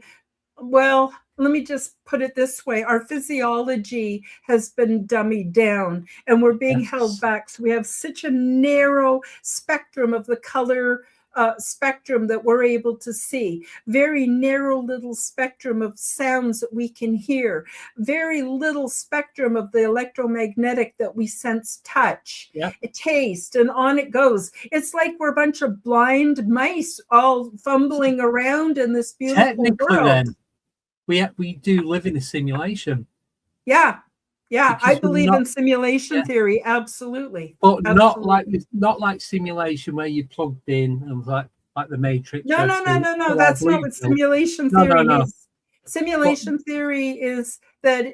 well, let me just put it this way. Our physiology has been dummied down and we're being held back. So we have such a narrow spectrum of the color spectrum that we're able to see. Very narrow little spectrum of sounds that we can hear. Very little spectrum of the electromagnetic that we sense touch, taste, and on it goes. It's like we're a bunch of blind mice all fumbling around in this beautiful world. Then, we do live in a simulation. Yeah, I believe in simulation theory, absolutely. But not like simulation where you plugged in and like the Matrix. No. That's not what simulation theory is. Simulation theory is that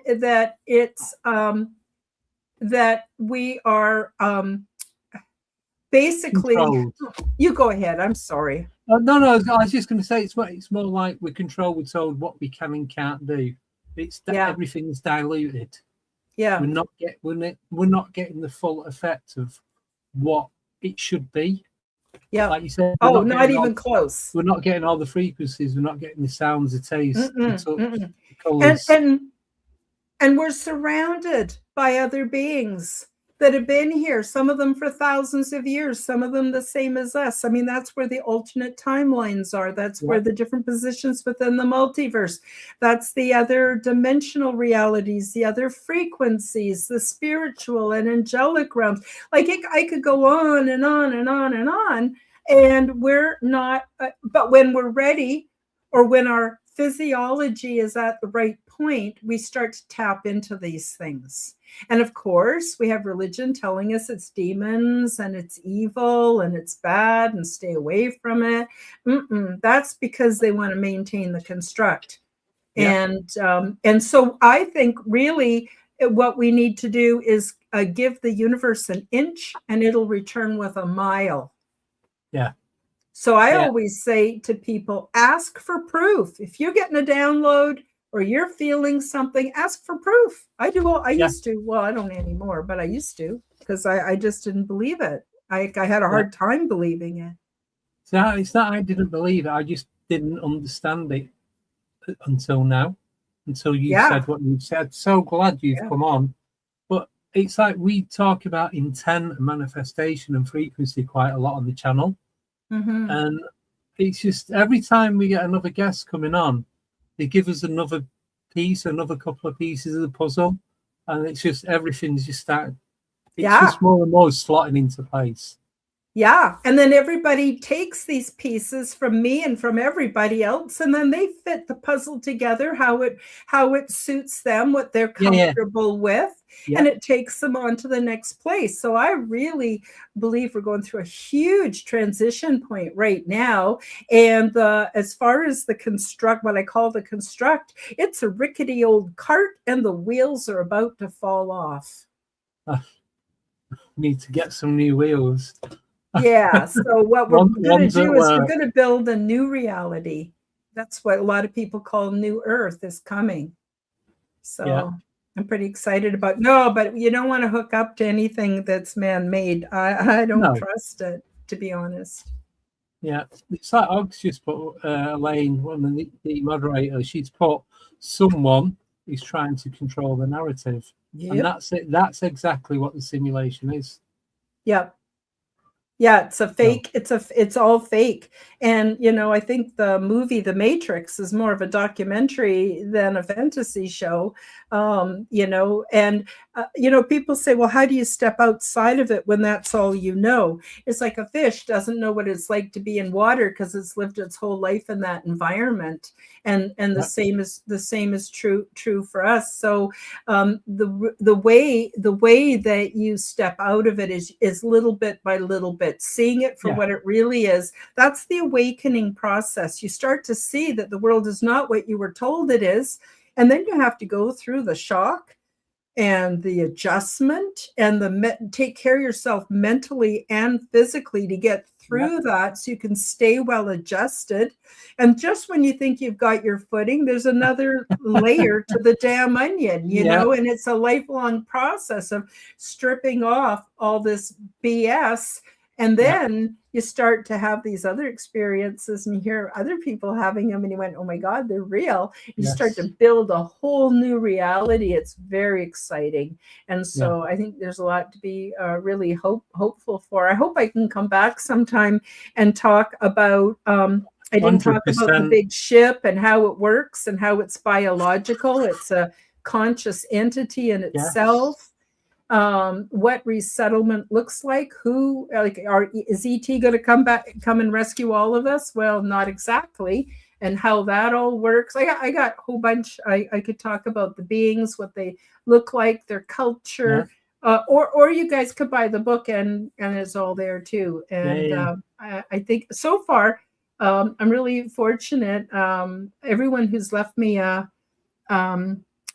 it's that we are basically Controlled. You go ahead. I'm sorry. No, I was just going to say it's more like we're controlled. We're told what we can and can't do. It's that everything's diluted. Yeah, we're not getting the full effect of what it should be. Yeah. Like you said. Not even close. We're not getting all the frequencies. We're not getting the sounds, the taste, the touch, the And, colours. and we're surrounded by other beings that have been here, some of them for thousands of years, some of them the same as us. I mean, that's where the alternate timelines are. That's where the different positions within the multiverse. That's the other dimensional realities, the other frequencies, the spiritual and angelic realms. Like I could go on and on and on and on. And we're not, but when we're ready, or when our physiology is at the right point, we start to tap into these things. And of course, we have religion telling us it's demons and it's evil and it's bad and stay away from it. That's because they want to maintain the construct. Yeah. And so I think really what we need to do is give the universe an inch and it'll return with a mile. Yeah. So I always say to people, ask for proof. If you're getting a download or you're feeling something, ask for proof. I do. I used to. Well, I don't anymore, but I used to, because I just didn't believe it. I had a hard time believing it. So it's not I didn't believe it. I just didn't understand it until now, until you said what you said. So glad you've come on. But it's like we talk about intent and manifestation and frequency quite a lot on the channel. And it's just every time we get another guest coming on, they give us another piece, another couple of pieces of the puzzle, and it's just everything's just started. It's just more and more slotting into place. Yeah, and then everybody takes these pieces from me and from everybody else, and then they fit the puzzle together how it suits them, what they're comfortable with, and it takes them on to the next place. So I really believe we're going through a huge transition point right now. And as far as the construct, what I call the construct, it's a rickety old cart, and the wheels are about to fall off. Need to get some new wheels. Yeah, so what we're going to do is we're going to build a new reality. That's what a lot of people call New Earth is coming. So I'm pretty excited about. No, but you don't want to hook up to anything that's man-made. I don't trust it, to be honest. Yeah, it's like Og's just put Elaine, one of the moderators. She's put someone is trying to control the narrative, and that's it. That's exactly what the simulation is. Yep. Yeah, it's a fake. It's all fake. And, I think the movie The Matrix is more of a documentary than a fantasy show, and, people say, well, how do you step outside of it when that's all you know? It's like a fish doesn't know what it's like to be in water because it's lived its whole life in that environment. And the same is true for us. So the way that you step out of it is little bit by little bit, seeing it for what it really is. That's the awakening process. You start to see that the world is not what you were told it is, and then you have to go through the shock and the adjustment and take care of yourself mentally and physically to get through that so you can stay well adjusted. And just when you think you've got your footing, there's another layer to the damn onion, you know, and it's a lifelong process of stripping off all this BS. And then you start to have these other experiences and you hear other people having them and you went, oh my God, they're real. You start to build a whole new reality. It's very exciting. And so I think there's a lot to be really hopeful for. I hope I can come back sometime and talk about, I didn't 100%. Talk about the big ship and how it works and how it's biological. It's a conscious entity in itself. What resettlement looks like, is ET going to come and rescue all of us? Well, not exactly. And how that all works. I got a whole bunch. I could talk about the beings, what they look like, their culture, or you guys could buy the book and it's all there too. And I think so far, I'm really fortunate. Everyone who's left me a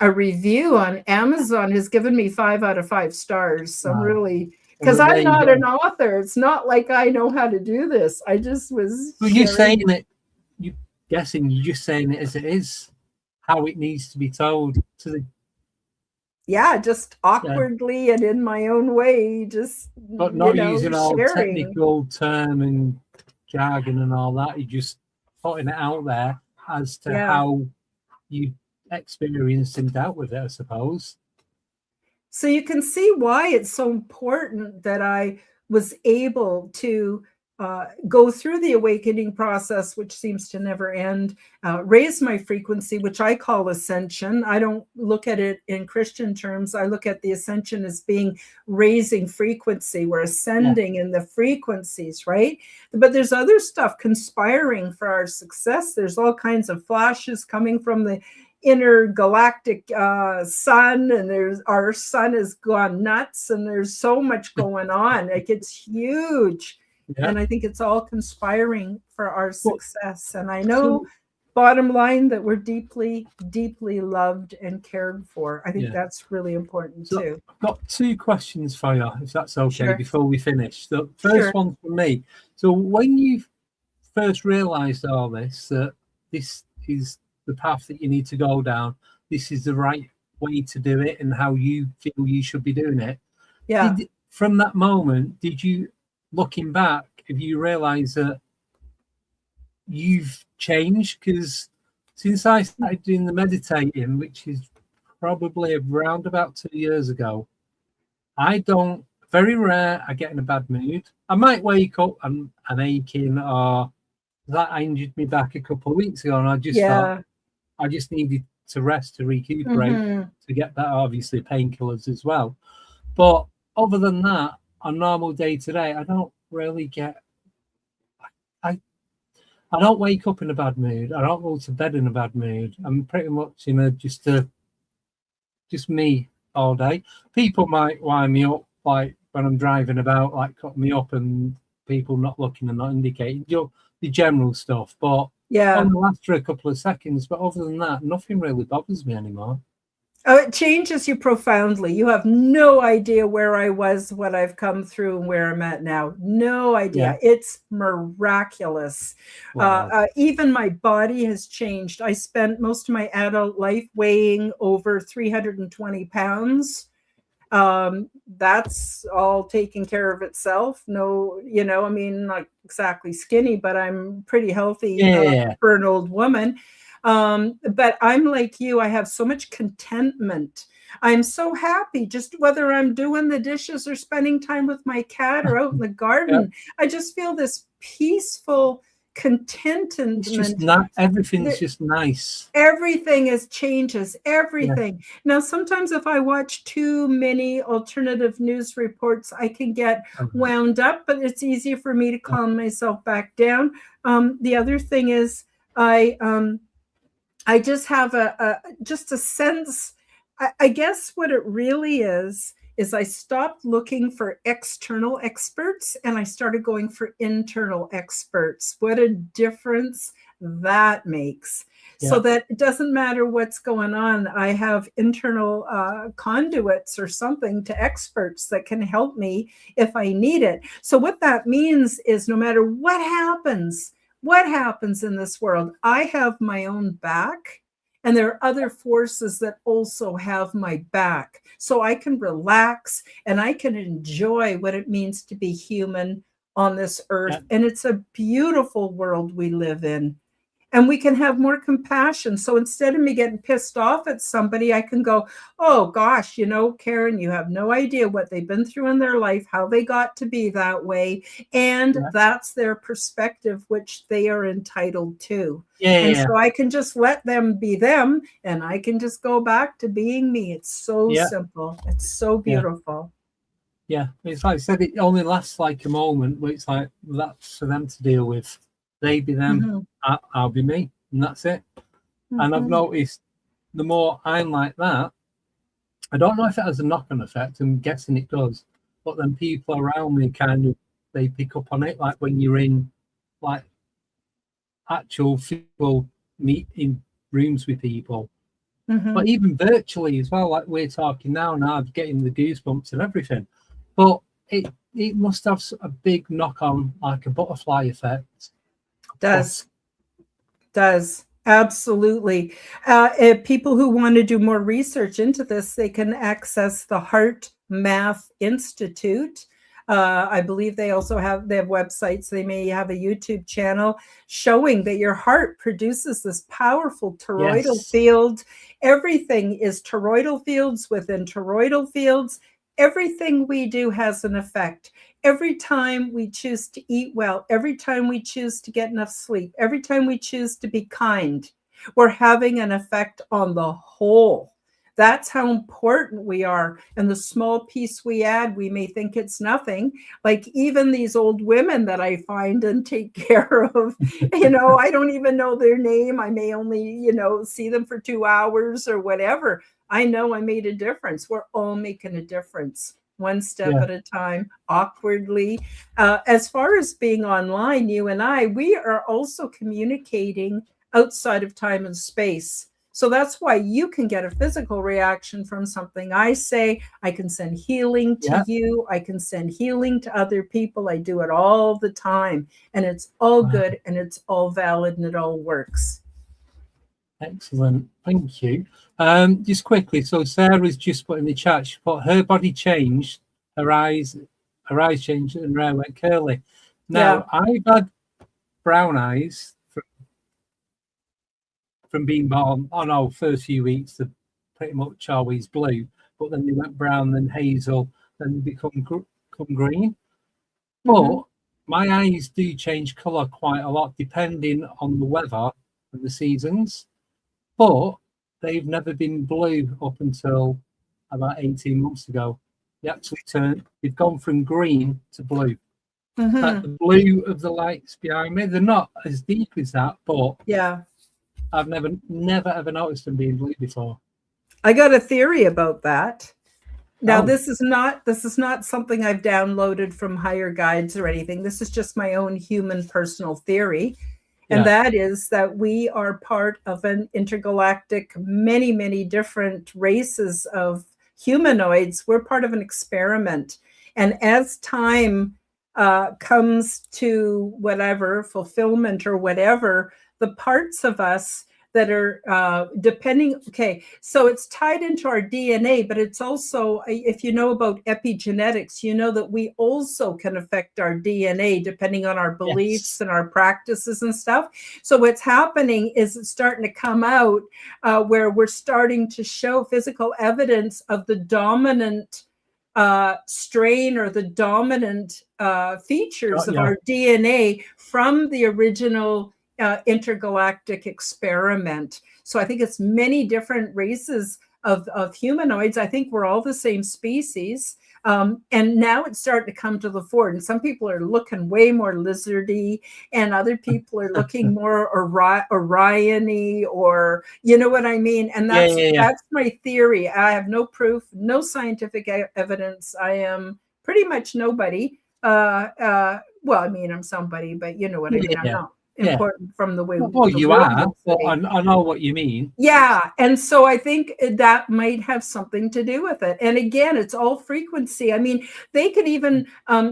review on Amazon has given me 5 out of 5 stars. So I'm Wow. really, Well, because there I'm you not go. an author. It's not like I know how to do this. I just was Well, you're sharing. saying it, you guessing you're just saying it as it is, how it needs to be told to the, Yeah, just awkwardly and in my own way, just, but not you know, using all sharing. technical term and jargon and all that. You're just putting it out there as to Yeah. how you experienced and dealt with it, I suppose. So you can see why it's so important that I was able to go through the awakening process, which seems to never end, raise my frequency, which I call ascension. I don't look at it in Christian terms. I look at the ascension as being raising frequency. We're ascending in the frequencies, right? But there's other stuff conspiring for our success. There's all kinds of flashes coming from the intergalactic sun, and there's our sun has gone nuts, and there's so much going on. Like, it's huge. Yeah. And I think it's all conspiring for our success. And I know, So, bottom line, that we're deeply, deeply loved and cared for. I think that's really important too. I've got 2 questions for you, if that's okay, Sure. before we finish. The first one for me. So when you first realised all this, that this is the path that you need to go down, this is the right way to do it, and how you feel you should be doing it. Yeah. From that moment, did you, looking back, have you realised that you've changed? Because since I started doing the meditating, which is probably around about 2 years ago, very rare I get in a bad mood. I might wake up and aching, or that injured me back a couple of weeks ago, and I just thought I just needed to rest, to recuperate, to get better. Obviously painkillers as well, but other than that, on normal day to day, I don't really get, I don't wake up in a bad mood. I don't go to bed in a bad mood. I'm pretty much just me all day. People might wind me up, like when I'm driving about, like cut me up and people not looking and not indicating, the general stuff, but only lasts for a couple of seconds. But other than that, nothing really bothers me anymore. Oh, it changes you profoundly. You have no idea where I was, what I've come through, and where I'm at now. No idea. It's miraculous. Wow. Even my body has changed. I spent most of my adult life weighing over 320 pounds. That's all taken care of itself. No, I mean, not exactly skinny, but I'm pretty healthy for an old woman. But I'm like you, I have so much contentment. I'm so happy, just whether I'm doing the dishes or spending time with my cat or out in the garden. I just feel this peaceful contentment. It's just everything's just nice. Everything changes, everything. Now, sometimes if I watch too many alternative news reports, I can get wound up, but it's easier for me to calm myself back down. The other thing is I just have a sense, I guess what it really is I stopped looking for external experts and I started going for internal experts. What a difference that makes. So that it doesn't matter what's going on. I have internal conduits or something to experts that can help me if I need it. So what that means is no matter what happens in this world, I have my own back, and there are other forces that also have my back. So I can relax and I can enjoy what it means to be human on this earth. And it's a beautiful world we live in. And we can have more compassion. So instead of me getting pissed off at somebody, I can go, oh gosh, Karen, you have no idea what they've been through in their life, how they got to be that way. And that's their perspective, which they are entitled to. So I can just let them be them, and I can just go back to being me. It's so simple. It's so beautiful. It's like I said, it only lasts like a moment, but it's like that's for them to deal with. They be them, I'll be me, and that's it. And I've noticed the more I'm like that, I don't know if it has a knock-on effect. I'm guessing it does, but then people around me they pick up on it. Like when you're in, like actual people meet in rooms with people, Mhm. but even virtually as well, like we're talking now, and I'm getting the goosebumps and everything. But it must have a big knock on, like a butterfly effect. Does absolutely. People who want to do more research into this, they can access the Heart Math Institute. I believe they also have websites. They may have a YouTube channel showing that your heart produces this powerful toroidal Yes. field. Everything is toroidal fields within toroidal fields. Everything we do has an effect. Every time we choose to eat well, every time we choose to get enough sleep, every time we choose to be kind, we're having an effect on the whole. That's how important we are. And the small piece we add, we may think it's nothing. Like even these old women that I find and take care of, I don't even know their name. I may only, see them for 2 hours or whatever. I know I made a difference. We're all making a difference. One step at a time, awkwardly. As far as being online, you and I, we are also communicating outside of time and space. So that's why you can get a physical reaction from something I say. I can send healing to you. I can send healing to other people. I do it all the time. And it's all good and it's all valid and it all works. Excellent. Thank you. Just quickly, so Sarah's just put in the chat, she put her body changed, her eyes changed and her hair went curly. Now, I've had brown eyes from being born. First few weeks they're pretty much always blue, but then they went brown, then hazel, then they become green. But my eyes do change colour quite a lot depending on the weather and the seasons. But they've never been blue up until about 18 months ago. They've gone from green to blue. Like the blue of the lights behind me, they're not as deep as that, but I've never ever noticed them being blue before. I got a theory about that. Now, this is not something I've downloaded from higher guides or anything. This is just my own human personal theory. And that is that we are part of an intergalactic, many, many different races of humanoids. We're part of an experiment. And as time comes to whatever, fulfillment or whatever, the parts of us that are so it's tied into our DNA, but it's also, if you know about epigenetics, you know that we also can affect our DNA depending on our beliefs and our practices and stuff. So what's happening is it's starting to come out where we're starting to show physical evidence of the dominant strain or the dominant features of our DNA from the original intergalactic experiment. So I think it's many different races of humanoids. I think we're all the same species. And now it's starting to come to the fore. And some people are looking way more lizardy, and other people are looking more Orion-y, or you know what I mean? And that's my theory. I have no proof, no scientific evidence. I am pretty much nobody. Well, I mean, I'm somebody, but you know what I mean? I'm not important from the way you are, but I know what you mean. And so I think that might have something to do with it. And again, it's all frequency. I mean, they can even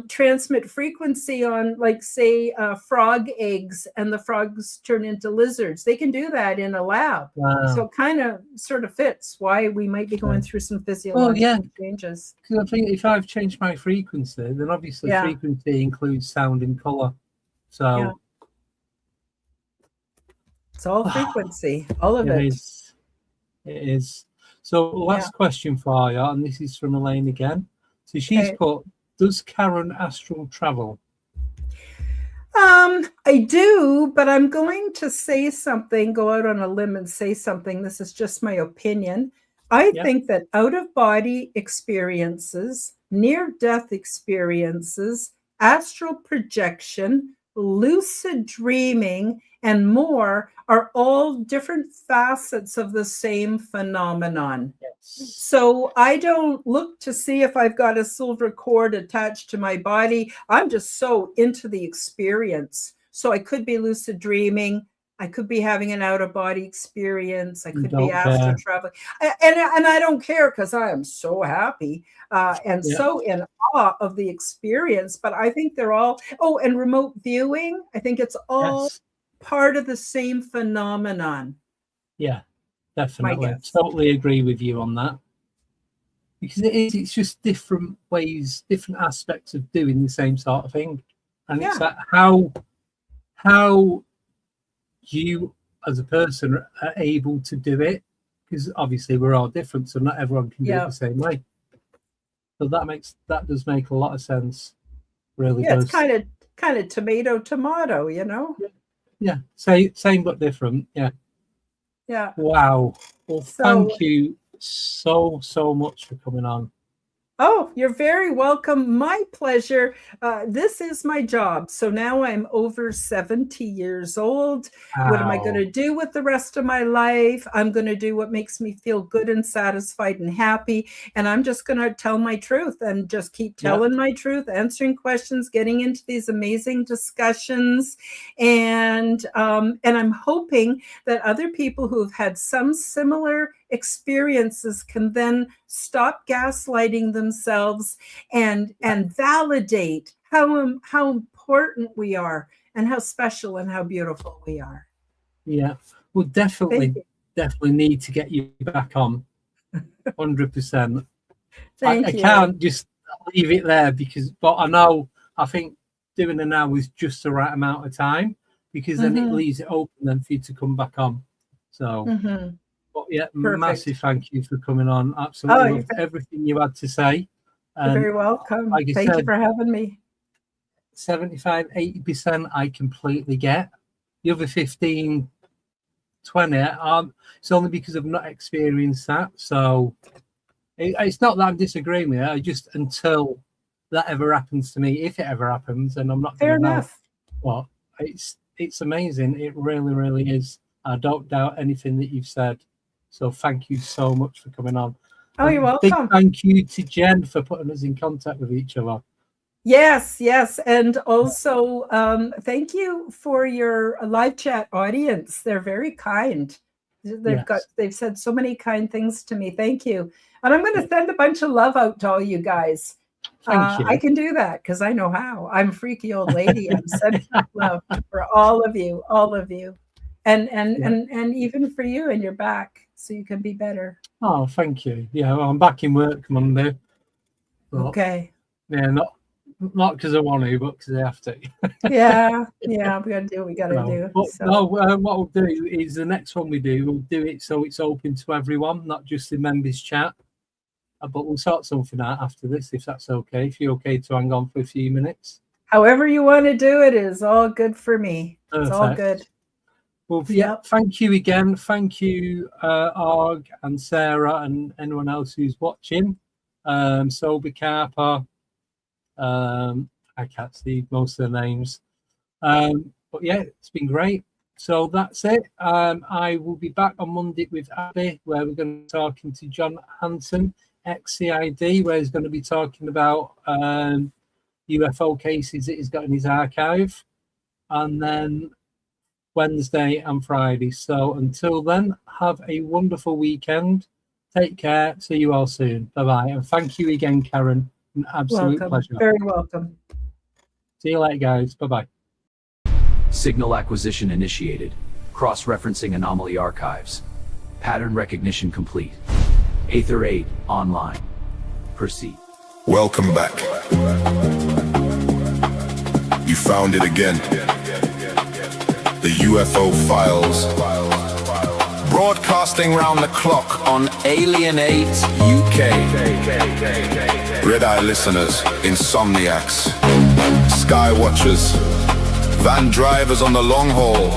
transmit frequency on, like, say, frog eggs, and the frogs turn into lizards. They can do that in a lab. So it kind of sort of fits why we might be going through some physiological changes. Because I think if I've changed my frequency, then obviously frequency includes sound and colour. So it's all frequency, all of it. It is. So last question for you, and this is from Elaine again. So she's put, does Karen astral travel? I do, but I'm going to say something, go out on a limb and say something. This is just my opinion. I think that out-of-body experiences, near-death experiences, astral projection, lucid dreaming, and more are all different facets of the same phenomenon. So I don't look to see if I've got a silver cord attached to my body. I'm just so into the experience. So I could be lucid dreaming. I could be having an out-of-body experience. I could don't be astral care. traveling. And I don't care because I am so happy and Yeah. so in awe of the experience. But I think they're all, and remote viewing. I think it's all Yes. part of the same phenomenon. Yeah, definitely. guess. Totally agree with you on that. Because it's just different ways, different aspects of doing the same sort of thing. And it's like how you as a person are able to do it, because obviously we're all different, so not everyone can do it the same way. So that does make a lot of sense. Really does. It's kind of tomato, you know? Yeah. Same but different. Yeah. Yeah. Wow. Well, thank you so much for coming on. Oh, you're very welcome. My pleasure. This is my job. So now I'm over 70 years old. Wow. What am I going to do with the rest of my life? I'm going to do what makes me feel good and satisfied and happy. And I'm just going to tell my truth and just keep telling my truth, answering questions, getting into these amazing discussions. And I'm hoping that other people who've had some similar experiences can then stop gaslighting themselves and validate how important we are and how special and how beautiful we are. Yeah, we'll definitely need to get you back on. 100%. I can't just leave it there but I think doing an hour is just the right amount of time, because then it leaves it open then for you to come back on. So but yeah, massive thank you for coming on. Absolutely loved everything you had to say. You're very welcome. Like you Thank said, you for having me. 75-80% I completely get. The other 15-20 it's only because I've not experienced that. So it's not that I'm disagreeing with it. I just, until that ever happens to me, if it ever happens, and I'm not Fair going to know enough. what, it's amazing. It really, really is. I don't doubt anything that you've said. So thank you so much for coming on. Oh, you're welcome. Big thank you to Jen for putting us in contact with each other. Yes. And also thank you for your live chat audience. They're very kind. They've said so many kind things to me. Thank you. And I'm going to send a bunch of love out to all you guys. Thank you. I can do that because I know how. I'm a freaky old lady. I'm sending love for all of you. And even for you and your back, so you can be better. Oh, thank you. Yeah, well, I'm back in work Monday. Okay. Yeah, not because I want to, but because I have to. yeah, we got to do what we got to do. But what we'll do is the next one we'll do it so it's open to everyone, not just the members chat. But we'll sort something out after this, if that's okay. If you're okay to hang on for a few minutes. However you want to do it is all good for me. Perfect. It's all good. Well, yeah, thank you again. Thank you, Arg and Sarah and anyone else who's watching. Sober Carper. I can't see most of the names. But yeah, it's been great. So that's it. I will be back on Monday with Abby, where we're going to be talking to John Hanson, ex-CID, where he's going to be talking about UFO cases that he's got in his archive. And then Wednesday and Friday. So until then, have a wonderful weekend. Take care. See you all soon. Bye-bye. And thank you again, Karen. An absolute pleasure. Very welcome. See you later, guys. Bye-bye. Signal acquisition initiated. Cross-referencing anomaly archives. Pattern recognition complete. Aether 8 online. Proceed. Welcome back. You found it again. The UFO Files. Broadcasting round the clock on Alienate UK. Red-eye listeners, insomniacs, sky watchers, van drivers on the long haul.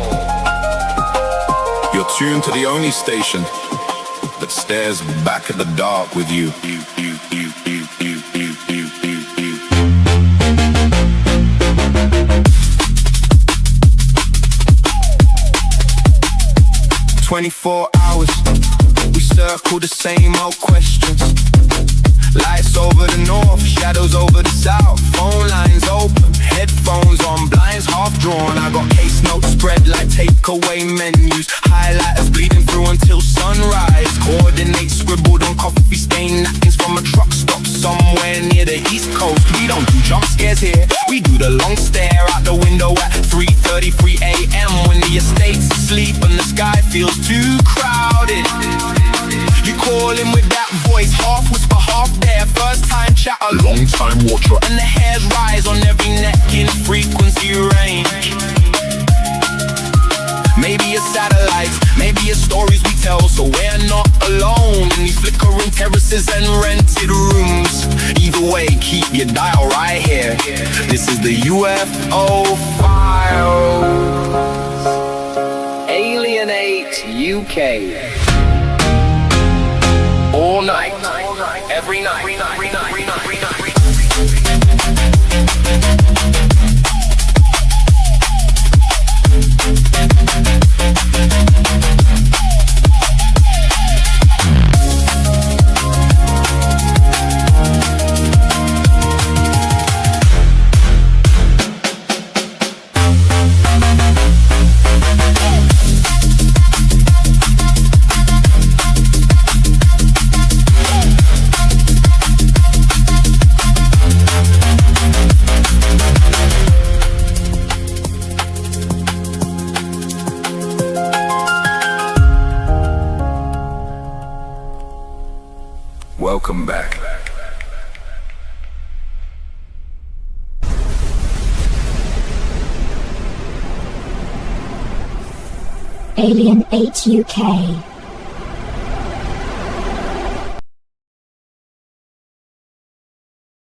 You're tuned to the only station that stares back at the dark with you. 24 hours, we circle the same old questions. Lights over the north, shadows over the south, phone lines open. Headphones on, blinds half drawn. I got case notes spread like takeaway menus. Highlighters bleeding through until sunrise. Coordinates scribbled on coffee stain napkins from a truck stop somewhere near the East Coast. We don't do jump scares here. We do the long stare out the window at 3:33 a.m. when the estate's asleep and the sky feels too crowded. You call in with that voice, half whisper, half dare. First time chatter, long time watcher, and the hairs rise on every neck in frequency range. Maybe it's satellites, maybe it's stories we tell, so we're not alone in these flickering terraces and rented rooms. Either way, keep your dial right here. This is the UFO Files. Alienate UK. All night, every night. Welcome back. Alien 8 UK.